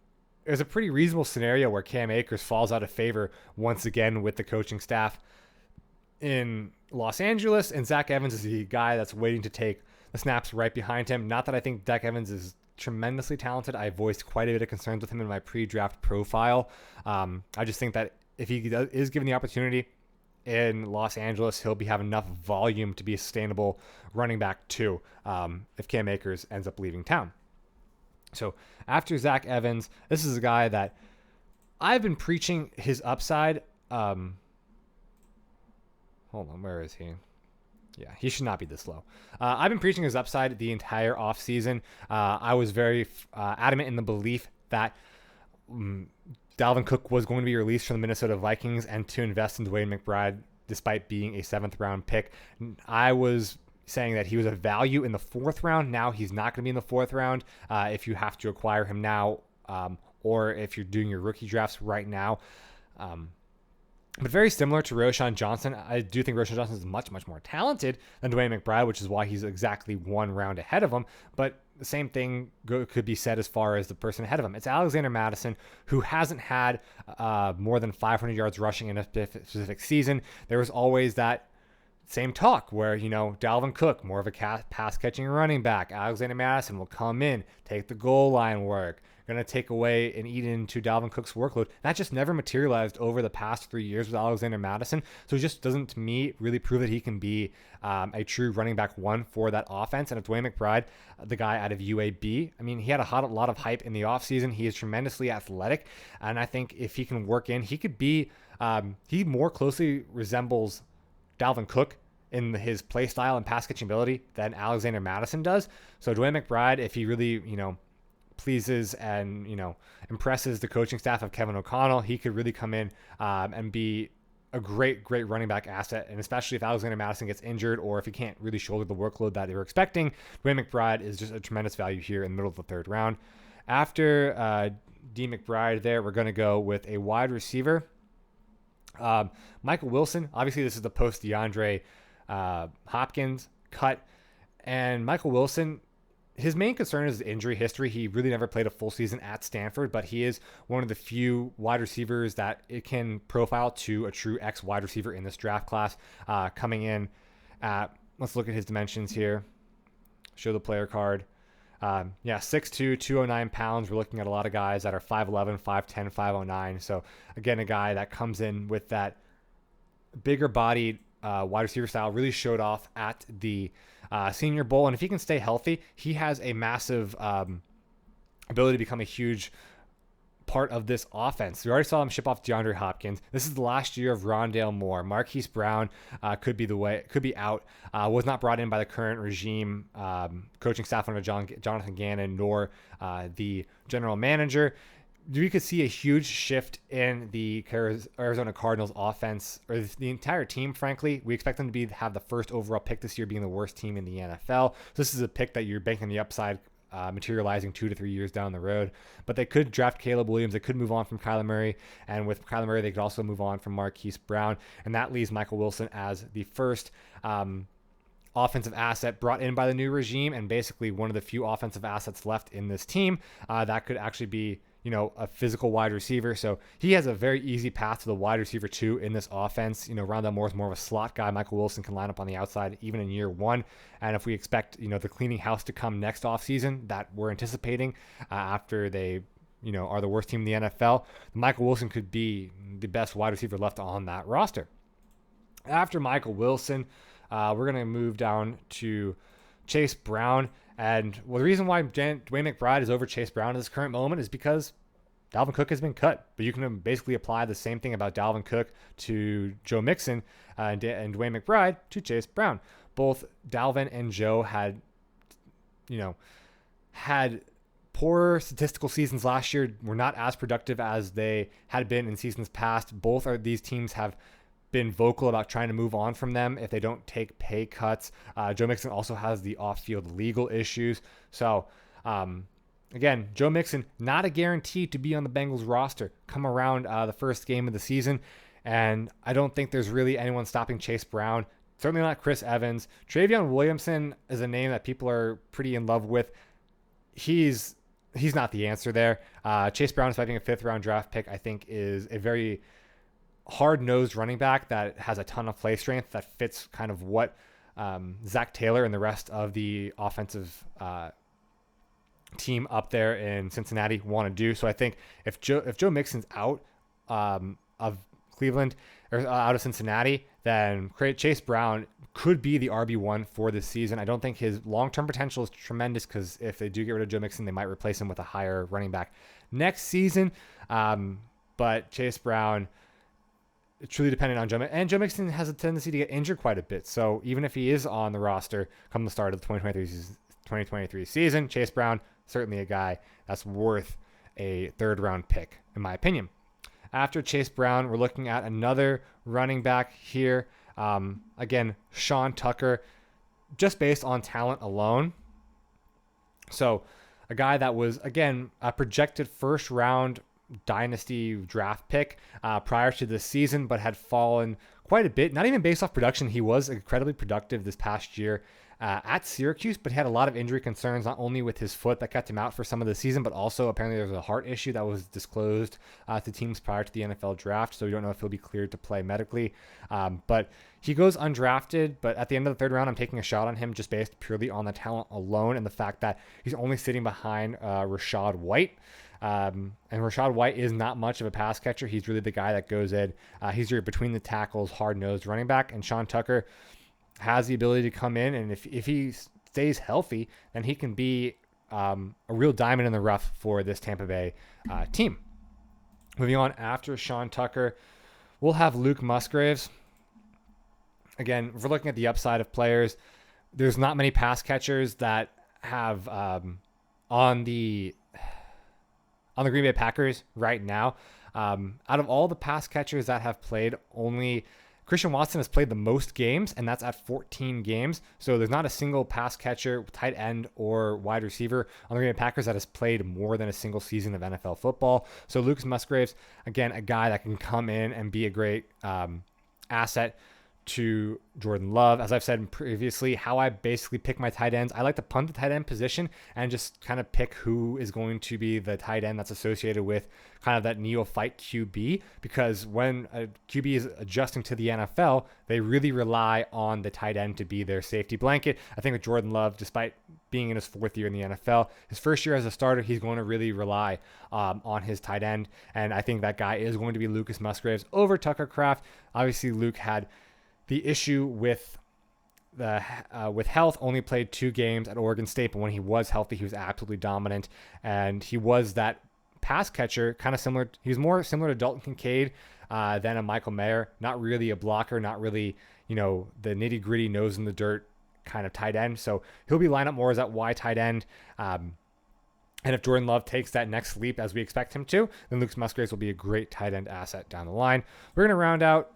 reasonable scenario where Cam Akers falls out of favor once again with the coaching staff in Los Angeles, and Zach Evans is the guy that's waiting to take the snaps right behind him. Not that I think Zach Evans is tremendously talented. I voiced quite a bit of concerns with him in my pre-draft profile. I just think that if he is given the opportunity in Los Angeles, he'll be having enough volume to be a sustainable running back too, if Cam Akers ends up leaving town. So after Zach Evans, this is a guy that I've been preaching his upside. Hold on, where is he? Yeah, he should not be this low. I've been preaching his upside the entire offseason. I was very adamant in the belief that Dalvin Cook was going to be released from the Minnesota Vikings and to invest in Dwayne McBride despite being a 7th round pick. I was saying that he was a value in the 4th round. Now he's not going to be in the 4th round if you have to acquire him now or if you're doing your rookie drafts right now. But very similar to Roshan Johnson, I do think Roshan Johnson is much more talented than Dwayne McBride, which is why he's exactly 1 round ahead of him. But the same thing could be said as far as the person ahead of him. It's Alexander Mattison, who hasn't had more than 500 yards rushing in a specific season. There was always that same talk where, Dalvin Cook, more of a pass-catching running back. Alexander Mattison will come in, take the goal line work, going to take away and eat into Dalvin Cook's workload. That just never materialized over the past 3 years with Alexander Mattison. So he just doesn't, to me, really prove that he can be a true running back 1 for that offense. And if Dwayne McBride, the guy out of UAB, he had a lot of hype in the offseason. He is tremendously athletic. And I think if he can work in, he could be, he more closely resembles Dalvin Cook in his play style and pass catching ability than Alexander Mattison does. So Dwayne McBride, if he really, pleases and impresses the coaching staff of Kevin O'Connell, he could really come in and be a great running back asset. And especially if Alexander Mattison gets injured or if he can't really shoulder the workload that they were expecting, Dwayne McBride is just a tremendous value here in the middle of the 3rd round. After D. McBride there, we're going to go with a wide receiver. Michael Wilson, obviously this is the post DeAndre Hopkins cut, and Michael Wilson, his main concern is injury history. He really never played a full season at Stanford, but he is one of the few wide receivers that it can profile to a true X wide receiver in this draft class. Coming in at, let's look at his dimensions here. Show the player card. 6'2", 209 pounds. We're looking at a lot of guys that are 5'11", 5'10", 5'09". So again, a guy that comes in with that bigger bodied wide receiver style, really showed off at the Senior Bowl. And if he can stay healthy, he has a massive ability to become a huge part of this offense. We already saw him ship off DeAndre Hopkins. This is the last year of Rondale Moore. Marquise Brown could be out. Was not brought in by the current regime, coaching staff under Jonathan Gannon, nor the general manager. We could see a huge shift in the Arizona Cardinals offense, or the entire team, frankly. We expect them to have the 1st overall pick this year, being the worst team in the NFL. So this is a pick that you're banking the upside materializing 2 to 3 years down the road. But they could draft Caleb Williams. They could move on from Kyler Murray. And with Kyler Murray, they could also move on from Marquise Brown. And that leaves Michael Wilson as the first offensive asset brought in by the new regime, and basically one of the few offensive assets left in this team that could actually be a physical wide receiver. So he has a very easy path to the wide receiver 2 in this offense. Rondell Moore is more of a slot guy. Michael Wilson can line up on the outside even in year 1. And if we expect, the cleaning house to come next offseason that we're anticipating after they, are the worst team in the NFL, Michael Wilson could be the best wide receiver left on that roster. After Michael Wilson, we're going to move down to Chase Brown. And the reason why Dwayne McBride is over Chase Brown at this current moment is because Dalvin Cook has been cut. But you can basically apply the same thing about Dalvin Cook to Joe Mixon and Dwayne McBride to Chase Brown. Both Dalvin and Joe had poor statistical seasons last year, were not as productive as they had been in seasons past. Both of these teams have been vocal about trying to move on from them if they don't take pay cuts. Joe Mixon also has the off-field legal issues. So, again, Joe Mixon, not a guarantee to be on the Bengals roster come around the first game of the season. And I don't think there's really anyone stopping Chase Brown. Certainly not Chris Evans. Travion Williamson is a name that people are pretty in love with. He's not the answer there. Chase Brown, despite being a 5th-round draft pick, I think is a very hard-nosed running back that has a ton of play strength that fits kind of what Zach Taylor and the rest of the offensive team up there in Cincinnati want to do. So I think if Joe Mixon's out of Cleveland or out of Cincinnati, then Chase Brown could be the RB1 for this season. I don't think his long-term potential is tremendous because if they do get rid of Joe Mixon, they might replace him with a higher running back next season. But Chase Brown, it's truly dependent on Joe. And Joe Mixon has a tendency to get injured quite a bit. So even if he is on the roster come the start of the 2023 season, Chase Brown, certainly a guy that's worth a 3rd-round pick, in my opinion. After Chase Brown, we're looking at another running back here. Again, Sean Tucker, just based on talent alone. So a guy that was, again, a projected 1st-round Dynasty draft pick prior to this season, but had fallen quite a bit. Not even based off production. He was incredibly productive this past year at Syracuse, but he had a lot of injury concerns, not only with his foot that kept him out for some of the season, but also apparently there was a heart issue that was disclosed to teams prior to the NFL draft. So we don't know if he'll be cleared to play medically. But he goes undrafted, but at the end of the 3rd round, I'm taking a shot on him just based purely on the talent alone and the fact that he's only sitting behind Rachaad White. And Rachaad White is not much of a pass catcher. He's really the guy that goes in. He's your between the tackles, hard-nosed running back. And Sean Tucker has the ability to come in, and if he stays healthy, then he can be a real diamond in the rough for this Tampa Bay team. Moving on, after Sean Tucker, we'll have Luke Musgraves. Again, if we're looking at the upside of players, there's not many pass catchers that have on the Green Bay Packers right now. Out of all the pass catchers that have played, only Christian Watson has played the most games, and that's at 14 games. So there's not a single pass catcher, tight end, or wide receiver on the Green Bay Packers that has played more than a single season of NFL football. So Luke Musgraves, again, a guy that can come in and be a great asset to Jordan Love. As I've said previously, how I basically pick my tight ends, I like to punt the tight end position and just kind of pick who is going to be the tight end that's associated with kind of that neophyte QB, because when a QB is adjusting to the NFL, they really rely on the tight end to be their safety blanket. I think with Jordan Love, despite being in his 4th year in the NFL, his 1st year as a starter, he's going to really rely on his tight end. And I think that guy is going to be Lucas Musgraves over Tucker Kraft. Obviously, Luke had the issue with health, only played 2 games at Oregon State, but when he was healthy, he was absolutely dominant, and he was that pass catcher, kind of similar. He was more similar to Dalton Kincaid than a Michael Mayer. Not really a blocker, not really the nitty gritty nose in the dirt kind of tight end. So he'll be lined up more as that Y tight end. And if Jordan Love takes that next leap as we expect him to, then Luke Musgraves will be a great tight end asset down the line. We're going to round out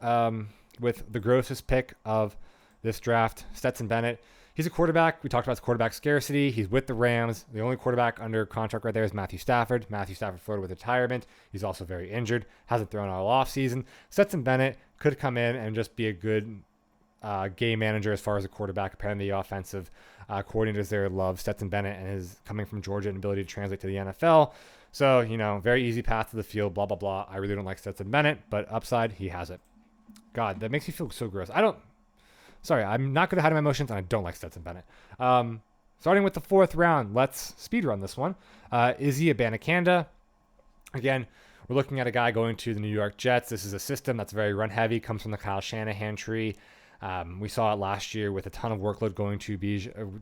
with the grossest pick of this draft, Stetson Bennett. He's a quarterback. We talked about quarterback scarcity. He's with the Rams. The only quarterback under contract right there is Matthew Stafford. Matthew Stafford flirted with retirement. He's also very injured. Hasn't thrown all offseason. Stetson Bennett could come in and just be a good game manager as far as a quarterback. Apparently, the offensive coordinators there love Stetson Bennett and his coming from Georgia and ability to translate to the NFL. So, very easy path to the field, blah, blah, blah. I really don't like Stetson Bennett, but upside, he has it. God, that makes me feel so gross. I'm not going to hide my emotions, and I don't like Stetson Bennett. Starting with the 4th round, let's speed run this one. Izzy Abanikanda. Again, we're looking at a guy going to the New York Jets. This is a system that's very run heavy, comes from the Kyle Shanahan tree. We saw it last year with a ton of workload going to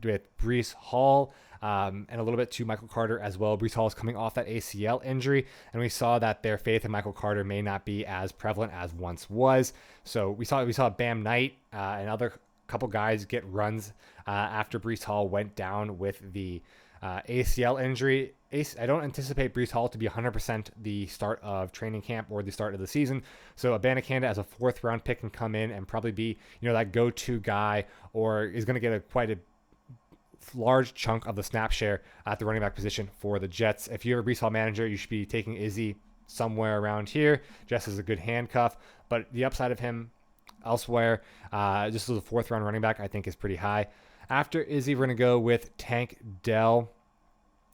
with Breece Hall and a little bit to Michael Carter as well. Breece Hall is coming off that ACL injury, and we saw that their faith in Michael Carter may not be as prevalent as once was. So we saw Bam Knight and other couple guys get runs after Breece Hall went down with the ACL injury. I don't anticipate Breece Hall to be 100% the start of training camp or the start of the season. So Abanikanda as a 4th round pick can come in and probably be, that go-to guy, or is going to get quite a large chunk of the snap share at the running back position for the Jets. If you're a Breece Hall manager, you should be taking Izzy somewhere around here just as a good handcuff. But the upside of him elsewhere, just as a 4th round running back, I think is pretty high. After Izzy, we're going to go with Tank Dell,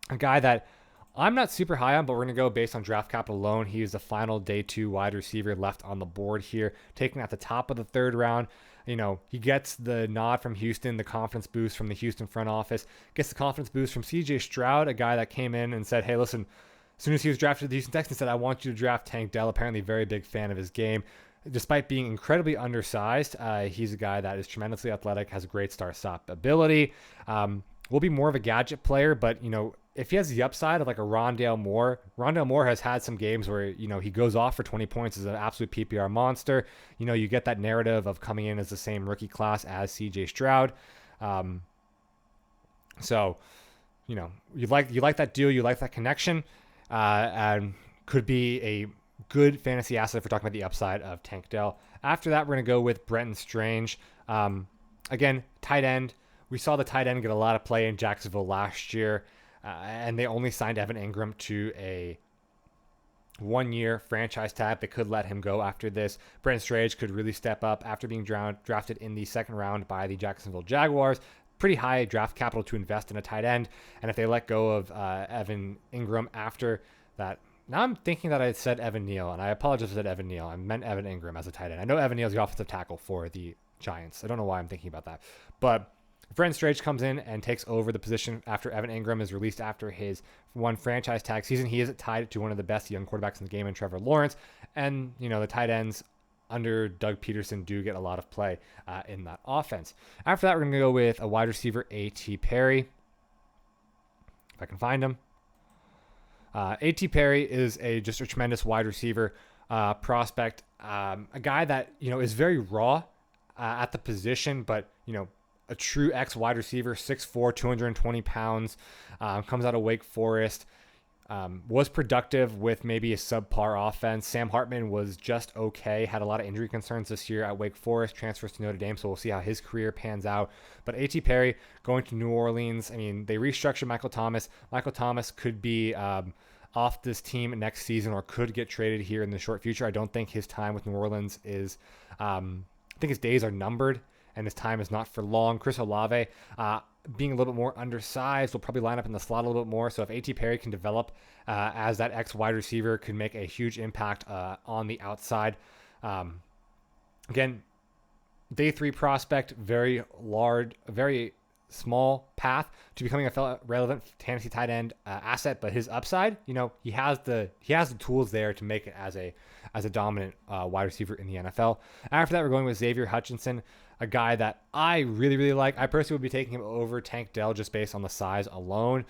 a guy that I'm not super high on, but we're going to go based on draft capital alone. He is the final day 2 wide receiver left on the board here, taken at the top of the 3rd round. He gets the nod from Houston, the confidence boost from the Houston front office, gets the confidence boost from CJ Stroud, a guy that came in and said, hey, listen, as soon as he was drafted, the Houston Texans said, I want you to draft Tank Dell. Apparently very big fan of his game. Despite being incredibly undersized, he's a guy that is tremendously athletic, has a great start-stop ability, will be more of a gadget player, but, if he has the upside of like a Rondale Moore has had some games where, he goes off for 20 points as an absolute PPR monster. You get that narrative of coming in as the same rookie class as CJ Stroud. So, you like that deal, you like that connection, and could be a good fantasy asset if we're talking about the upside of Tank Dell. After that, we're going to go with Brenton Strange. Again, tight end. We saw the tight end get a lot of play in Jacksonville last year. And they only signed Evan Ingram to a 1-year franchise tag. They could let him go after this. Brenton Strange could really step up after being drafted in the 2nd round by the Jacksonville Jaguars. Pretty high draft capital to invest in a tight end. And if they let go of Evan Ingram after that, now I'm thinking that I said Evan Neal, and I apologize if I said Evan Neal. I meant Evan Ingram as a tight end. I know Evan Neal is the offensive tackle for the Giants. I don't know why I'm thinking about that. But Brenton Strange comes in and takes over the position after Evan Ingram is released after his 1 franchise tag season. He is tied to one of the best young quarterbacks in the game in Trevor Lawrence. And, the tight ends under Doug Peterson do get a lot of play in that offense. After that, we're going to go with a wide receiver, A.T. Perry. If I can find him. A.T. Perry is just a tremendous wide receiver prospect. A guy that, is very raw at the position, but, a true X wide receiver, 6'4", 220 pounds, comes out of Wake Forest, was productive with maybe a subpar offense. Sam Hartman was just okay, had a lot of injury concerns this year at Wake Forest, transfers to Notre Dame, so we'll see how his career pans out. But A.T. Perry going to New Orleans, they restructured Michael Thomas. Michael Thomas could be off this team next season or could get traded here in the short future. I don't think his time with New Orleans is, I think his days are numbered, and his time is not for long. Chris Olave, being a little bit more undersized, will probably line up in the slot a little bit more. So if A.T. Perry can develop as that X wide receiver, could make a huge impact on the outside. Again, day 3 prospect, very large, very small path to becoming a relevant fantasy tight end asset, but his upside, he has the tools there to make it as a dominant wide receiver in the NFL. After that, we're going with Xavier Hutchinson, a guy that I really, really like. I personally would be taking him over Tank Dell just based on the size alone.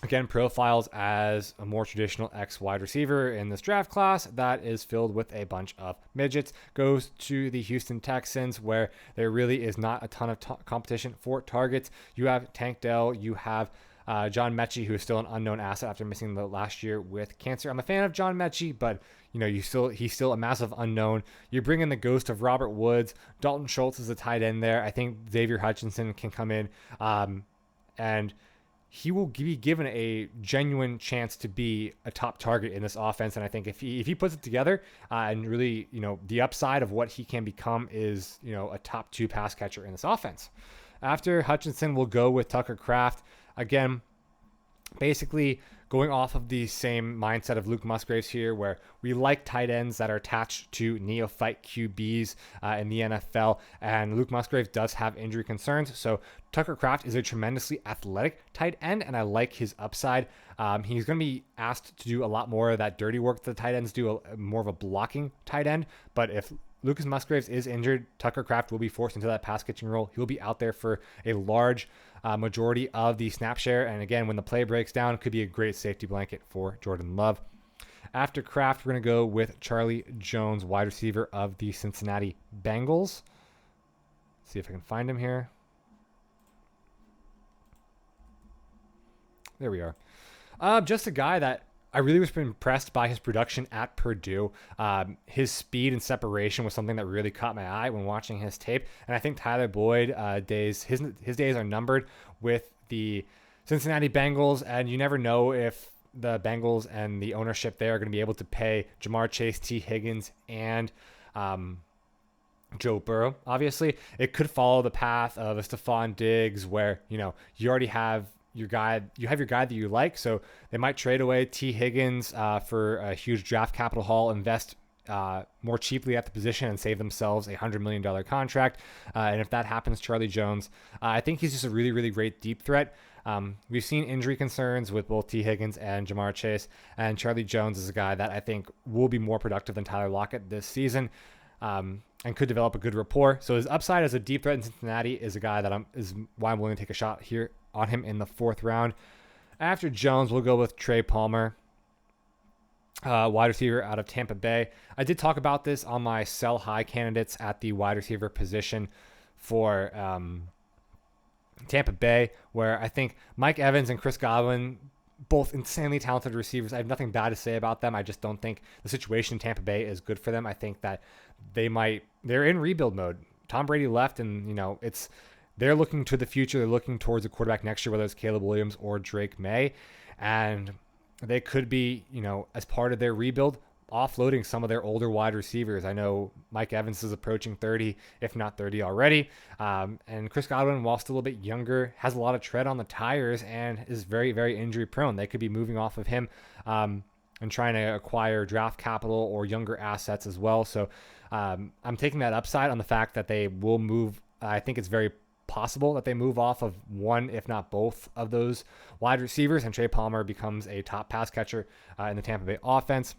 Again, profiles as a more traditional X wide receiver in this draft class that is filled with a bunch of midgets. Goes to the Houston Texans, where there really is not a ton of competition for targets. You have Tank Dell, you have John Mechie, who is still an unknown asset after missing the last year with cancer. I'm a fan of John Mechie, but he's still a massive unknown. You bring in the ghost of Robert Woods. Dalton Schultz is a tight end there. I think Xavier Hutchinson can come in and he will be given a genuine chance to be a top target in this offense. And I think if he puts it together and really, the upside of what he can become is, a top 2 pass catcher in this offense. After Hutchinson, we'll go with Tucker Kraft. Again, basically going off of the same mindset of Luke Musgraves here, where we like tight ends that are attached to neophyte QBs in the NFL, and Luke Musgraves does have injury concerns. So Tucker Kraft is a tremendously athletic tight end, and I like his upside. He's going to be asked to do a lot more of that dirty work that the tight ends do, more of a blocking tight end. But if Lucas Musgraves is injured, Tucker Kraft will be forced into that pass catching role. He'll be out there for a large majority of the snap share. And again, when the play breaks down, could be a great safety blanket for Jordan Love. After Kraft, we're going to go with Charlie Jones, wide receiver of the Cincinnati Bengals. See if I can find him here. There we are. Just a guy that I really was impressed by his production at Purdue. His speed and separation was something that really caught my eye when watching his tape. And I think Tyler Boyd his days are numbered with the Cincinnati Bengals. And you never know if the Bengals and the ownership there are going to be able to pay Jamar Chase, T. Higgins, and Joe Burrow. Obviously, it could follow the path of a Stephon Diggs, where you already have your guy that you like, so they might trade away T. Higgins for a huge draft capital haul, invest more cheaply at the position, and save themselves a $100 million contract. And if that happens, Charlie Jones, I think he's just a really, really great deep threat. We've seen injury concerns with both T. Higgins and Jamar Chase, and Charlie Jones is a guy that I think will be more productive than Tyler Lockett this season, and could develop a good rapport. So his upside as a deep threat in Cincinnati is a guy that is why I'm willing to take a shot here on him in the 4th round. After Jones, we'll go with Trey Palmer, wide receiver out of Tampa Bay. I did talk about this on my sell high candidates at the wide receiver position for Tampa Bay, where I think Mike Evans and Chris Godwin, both insanely talented receivers. I have nothing bad to say about them. I just don't think the situation in Tampa Bay is good for them. I think that they're in rebuild mode. Tom Brady left, and they're looking to the future. They're looking towards a quarterback next year, whether it's Caleb Williams or Drake May. And they could be, as part of their rebuild, offloading some of their older wide receivers. I know Mike Evans is approaching 30, if not 30 already. And Chris Godwin, while still a bit younger, has a lot of tread on the tires and is very, very injury prone. They could be moving off of him and trying to acquire draft capital or younger assets as well. So I'm taking that upside on the fact that they will move. I think it's very possible that they move off of one, if not both, of those wide receivers, and Trey Palmer becomes a top pass catcher in the Tampa Bay offense.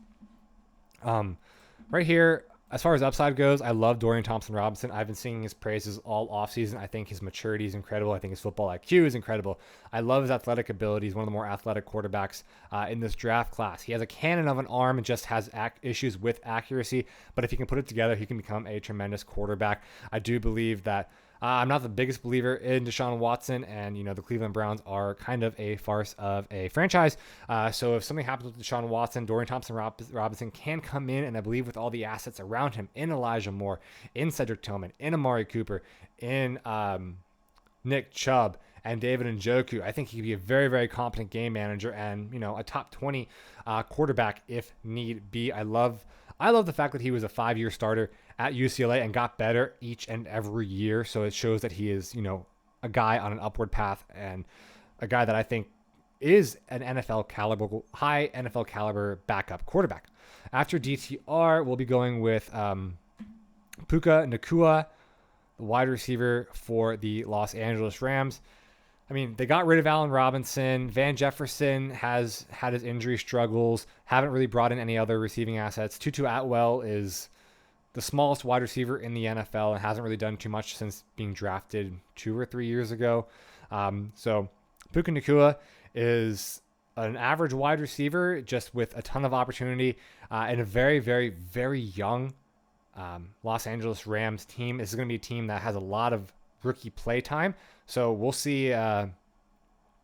Right here, as far as upside goes, I love Dorian Thompson-Robinson. I've been singing his praises all offseason. I think his maturity is incredible. I think his football IQ is incredible. I love his athletic ability. He's one of the more athletic quarterbacks in this draft class. He has a cannon of an arm and just has issues with accuracy, but if he can put it together, he can become a tremendous quarterback. I do believe that I'm not the biggest believer in Deshaun Watson, and the Cleveland Browns are kind of a farce of a franchise. So if something happens with Deshaun Watson, Dorian Thompson-Robinson can come in, and I believe with all the assets around him, in Elijah Moore, in Cedric Tillman, in Amari Cooper, in Nick Chubb, and David Njoku, I think he could be a very, very competent game manager and a top 20 quarterback if need be. I love the fact that he was a 5-year starter at UCLA and got better each and every year. So it shows that he is, a guy on an upward path, and a guy that I think is an high NFL caliber backup quarterback. After DTR, we'll be going with Puka Nacua, the wide receiver for the Los Angeles Rams. I mean, they got rid of Allen Robinson. Van Jefferson has had his injury struggles, haven't really brought in any other receiving assets. Tutu Atwell is the smallest wide receiver in the NFL and hasn't really done too much since being drafted 2 or 3 years ago. So Puka Nacua is an average wide receiver, just with a ton of opportunity, and a very, very, very young Los Angeles Rams team. This is going to be a team that has a lot of rookie play time. So we'll see.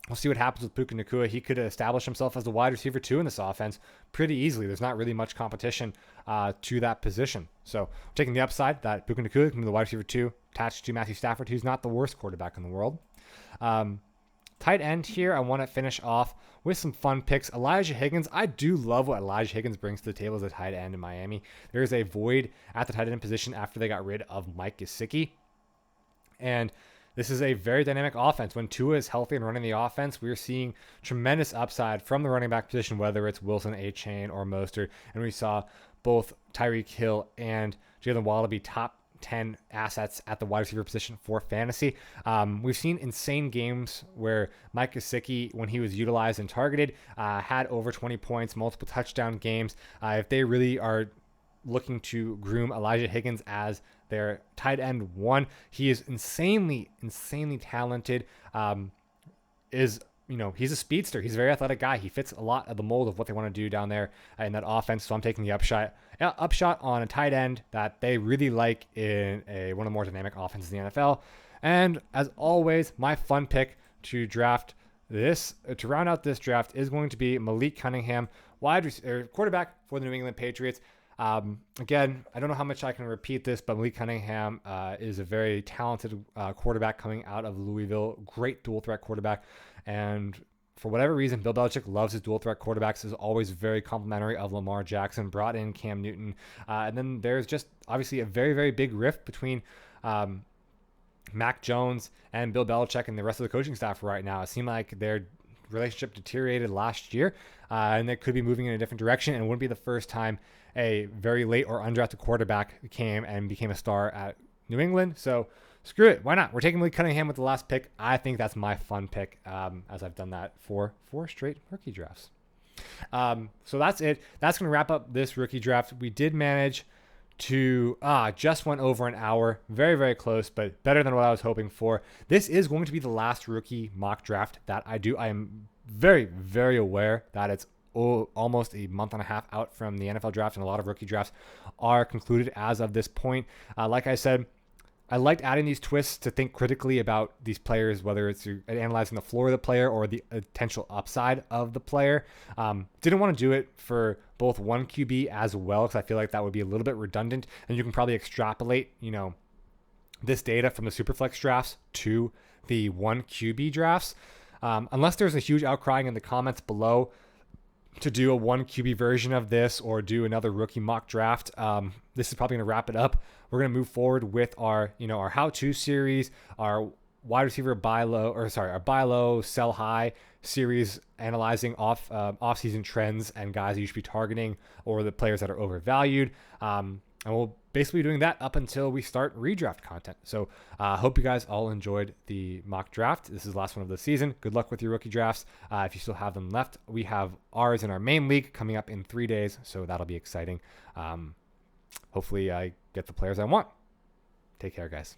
We'll see what happens with Puka Nacua. He could establish himself as the wide receiver 2 in this offense pretty easily. There's not really much competition to that position. So taking the upside that Puka Nacua can be the wide receiver 2 attached to Matthew Stafford, who's not the worst quarterback in the world. Tight end here, I want to finish off with some fun picks. Elijah Higgins, I do love what Elijah Higgins brings to the table as a tight end in Miami. There is a void at the tight end position after they got rid of Mike Gesicki. And this is a very dynamic offense. When Tua is healthy and running the offense, we're seeing tremendous upside from the running back position, whether it's Wilson, A-Chain, or Mostert. And we saw both Tyreek Hill and Jalen Wallaby top 10 assets at the wide receiver position for fantasy. We've seen insane games where Mike Gesicki, when he was utilized and targeted, had over 20 points, multiple touchdown games. If they really are looking to groom Elijah Higgins as their tight end one, he is insanely talented. He's a speedster. He's a very athletic guy. He fits a lot of the mold of what they want to do down there in that offense. So I'm taking the upshot on a tight end that they really like in one of the more dynamic offenses in the NFL. And as always, my fun pick to round out this draft is going to be Malik Cunningham, quarterback for the New England Patriots. Again, I don't know how much I can repeat this, but Malik Cunningham is a very talented quarterback coming out of Louisville. Great dual threat quarterback. And for whatever reason, Bill Belichick loves his dual threat quarterbacks. Is always very complimentary of Lamar Jackson, brought in Cam Newton. And then there's just obviously a very, very big rift between Mac Jones and Bill Belichick and the rest of the coaching staff right now. It seemed like their relationship deteriorated last year, and they could be moving in a different direction, and it wouldn't be the first time a very late or undrafted quarterback became a star at New England. So screw it. Why not? We're taking Malik Cunningham with the last pick. I think that's my fun pick, as I've done that for 4 straight rookie drafts. So that's it. That's going to wrap up this rookie draft. We did manage to just went over an hour. Very, very close, but better than what I was hoping for. This is going to be the last rookie mock draft that I do. I am very, very aware that it's almost a month and a half out from the NFL draft, and a lot of rookie drafts are concluded as of this point. Like I said, I liked adding these twists to think critically about these players, whether it's analyzing the floor of the player or the potential upside of the player. Didn't want to do it for both one QB as well, because I feel like that would be a little bit redundant, and you can probably extrapolate, this data from the Superflex drafts to the one QB drafts. Unless there's a huge outcrying in the comments below to do a one QB version of this or do another rookie mock draft, this is probably going to wrap it up. We're going to move forward with our how-to series, our wide receiver buy low, sell high series, analyzing off-season trends and guys that you should be targeting or the players that are overvalued. And we'll basically be doing that up until we start redraft content. So I hope you guys all enjoyed the mock draft. This is the last one of the season. Good luck with your rookie drafts. If you still have them left, we have ours in our main league coming up in 3 days. So that'll be exciting. Hopefully I get the players I want. Take care, guys.